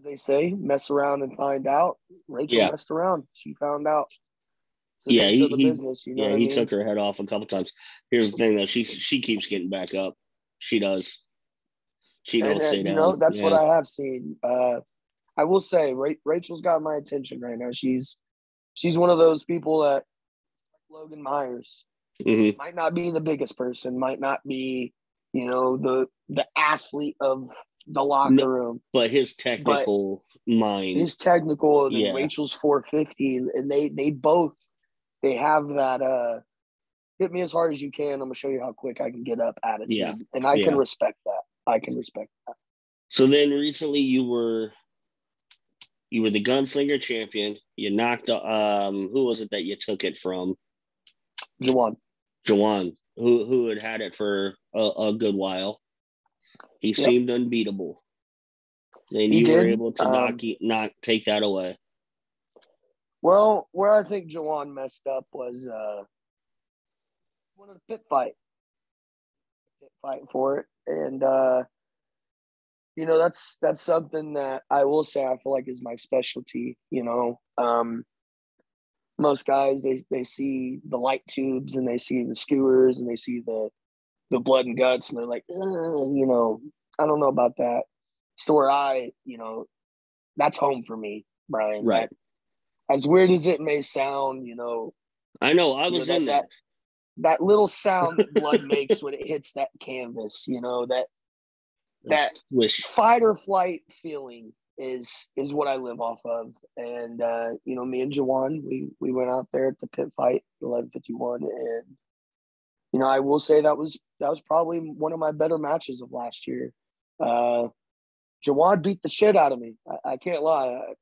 they say, mess around and find out. Rachel messed around. She found out. It's the nature of the business, you know what I mean? He took her head off a couple times. Here's the thing, though. She keeps getting back up. She does. She don't stay down. That's what I have seen. I will say, Rachel's got my attention right now. She's one of those people that, like Logan Myers, might not be the biggest person, might not be, the athlete of the locker room, but his technical mind, and Rachel's 450, and they both have that hit me as hard as you can. I'm gonna show you how quick I can get up attitude, and I can respect that. So then recently you were the gunslinger champion. You knocked who was it that you took it from? Juwan, who had it for a good while. He seemed unbeatable. and He you were did. able to not take that away. Well, where I think Jawan messed up was one of the pit fight for it, and that's something that I will say I feel like is my specialty. Most guys they see the light tubes and they see the skewers and they see the blood and guts and they're like, I don't know about that. So where that's home for me, Brian. Right. As weird as it may sound, I know I was in that. That little sound that blood makes when it hits that canvas, that fight or flight feeling is what I live off of. And me and Jawan, we went out there at the pit fight 11:51, and I will say that was probably one of my better matches of last year. Jawan beat the shit out of me. I can't lie.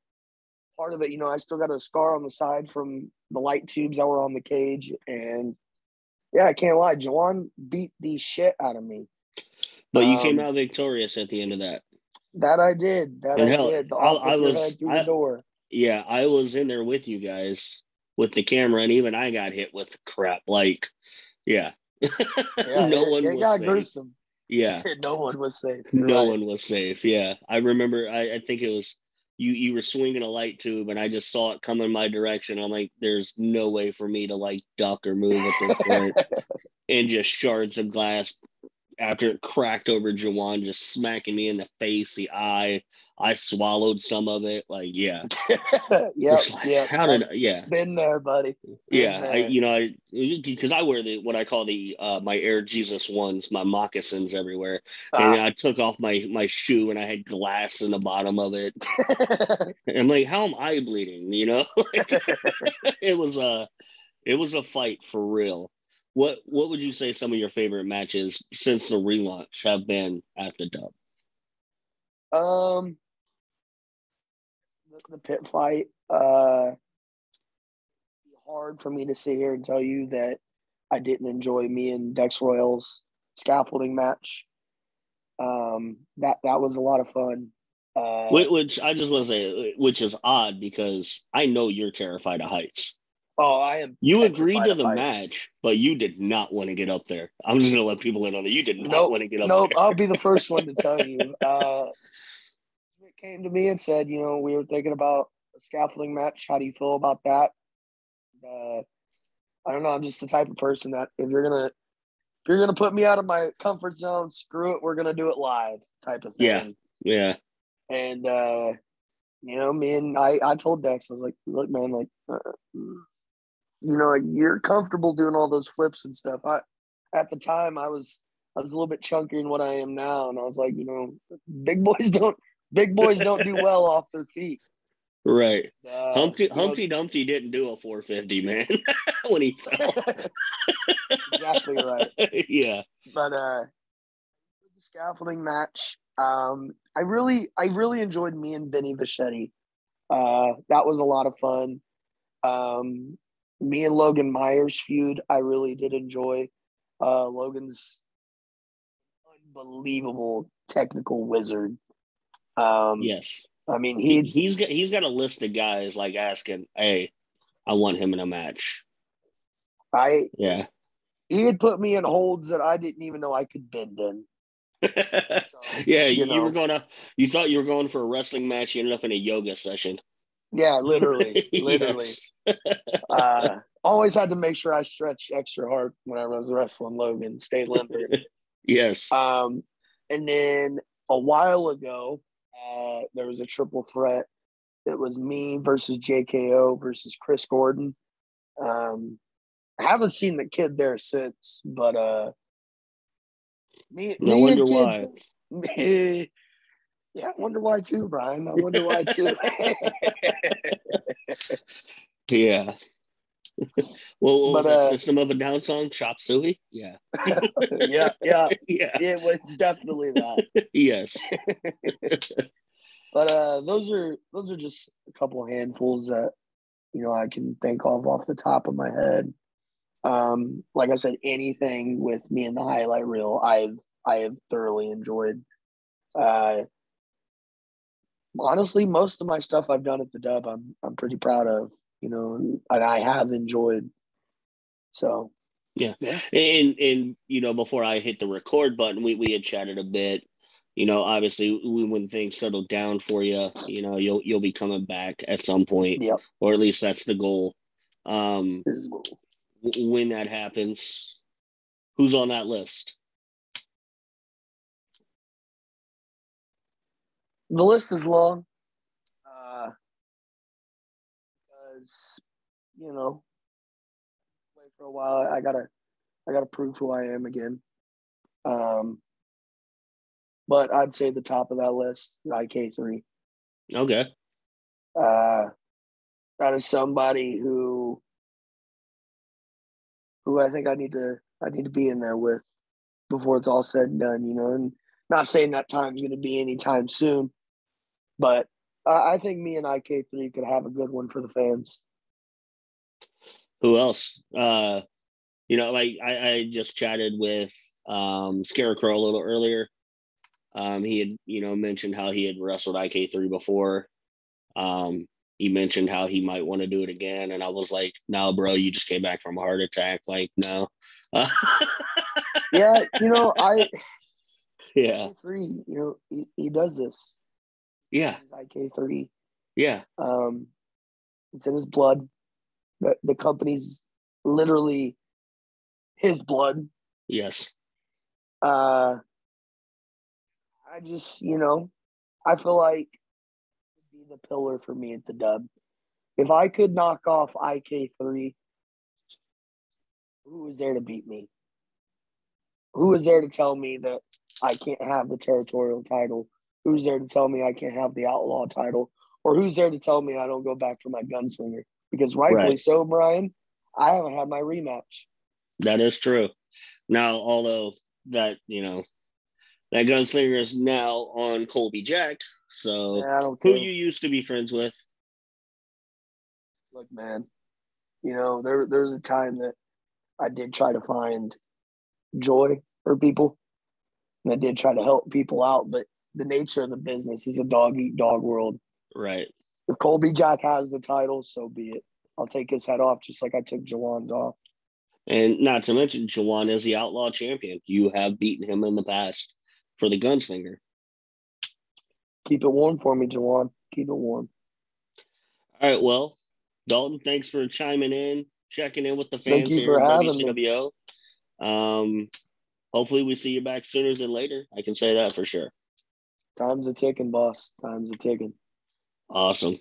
Part of it, I still got a scar on the side from the light tubes that were on the cage, and yeah, I can't lie. Jawan beat the shit out of me. But you came out victorious at the end of that. That I did. That and I hell, did. I was head through the door. Yeah, I was in there with you guys with the camera, and even I got hit with crap. Like, yeah. No one was got safe. gruesome. Yeah. No one was safe. No one was safe. Yeah. I remember, I think it was you were swinging a light tube, and I just saw it come in my direction. I'm like, there's no way for me to like duck or move at this point. And just shards of glass after it cracked over Jawan, just smacking me in the face, the eye. I swallowed some of it. Like, yeah. Yeah. Been there, buddy. Because I wear what I call my Air Jesus ones, my moccasins everywhere. And I took off my shoe and I had glass in the bottom of it. And I'm like, how am I bleeding? It was a fight for real. What would you say some of your favorite matches since the relaunch have been at the Dub? The pit fight. Hard for me to sit here and tell you that I didn't enjoy me and Dex Royal's scaffolding match. That was a lot of fun. Which I just want to say, which is odd because I know you're terrified of heights. Oh, I am. You agreed to the match, but you did not want to get up there. I'm just going to let people in on that. You did not want to get up there. Nope, I'll be the first one to tell you. It came to me and said, we were thinking about a scaffolding match. How do you feel about that? I don't know. I'm just the type of person that if you're gonna put me out of my comfort zone, screw it. We're gonna do it live, type of thing. Yeah. And me and I told Dex, I was like, look, man, like, like you're comfortable doing all those flips and stuff. At the time I was a little bit chunkier than what I am now, and I was like, big boys don't do well off their feet. Right. Humpty Dumpty didn't do a 450, man, when he fell. Exactly right. Yeah. But the scaffolding match, I really enjoyed me and Vinny Vichetti. That was a lot of fun. Me and Logan Myers feud, I really did enjoy. Logan's unbelievable technical wizard. Yes. I mean, he's got a list of guys like asking, "Hey, I want him in a match." He had put me in holds that I didn't even know I could bend in. So, you thought you were going for a wrestling match. You ended up in a yoga session. Yeah, literally. Always had to make sure I stretched extra hard when I was wrestling Logan, stay limber. Yes. And then a while ago, there was a triple threat. It was me versus JKO versus Chris Gordon. I haven't seen the kid there since, but I wonder why. Yeah, I wonder why too, Brian. I wonder why too. Yeah. Well, what was that System of a Down song? Chop Suey? Yeah. Yeah. It was definitely that. Yes. But those are just a couple handfuls that I can think of off the top of my head. Like I said, anything with me in the highlight reel, I have thoroughly enjoyed. honestly, most of my stuff I've done at the Dub, I'm pretty proud of, and I have enjoyed. So yeah. And before I hit the record button, we had chatted a bit. Obviously, when things settle down for you, you'll be coming back at some point, Yep. or at least that's the goal. This is cool. When that happens, who's on that list? The list is long, because play for a while. I gotta prove who I am again. But I'd say the top of that list is IK3. Okay. That is somebody who I think I need to be in there with before it's all said and done. And not saying that time's going to be anytime soon, but I think me and IK3 could have a good one for the fans. Who else? Like I just chatted with Scarecrow a little earlier. He had, mentioned how he had wrestled IK3 before. He mentioned how he might want to do it again. And I was like, no, bro, you just came back from a heart attack. Like, no. Yeah, yeah. IK3, he does this. Yeah. IK3. Yeah. It's in his blood. The company's literally his blood. Yes. I just, I feel like he'd be the pillar for me at the Dub. If I could knock off IK3, who was there to beat me? Who was there to tell me that I can't have the territorial title? Who's there to tell me I can't have the outlaw title? Or who's there to tell me I don't go back for my gunslinger? Because rightfully so, Brian, I haven't had my rematch. That is true. Now, although that, that gunslinger is now on Colby Jack. So who you used to be friends with? Look, man, there was a time that I did try to find joy for people. And I did try to help people out, but the nature of the business is a dog-eat-dog world. Right. If Colby Jack has the title, so be it. I'll take his head off just like I took Jawan's off. And not to mention, Jawan is the outlaw champion. You have beaten him in the past for the gunslinger. Keep it warm for me, Jawan. Keep it warm. All right, well, Dalton, thanks for chiming in, checking in with the fans here at WCWO. Hopefully we see you back sooner than later. I can say that for sure. Time's a ticking, boss. Time's a ticking. Awesome.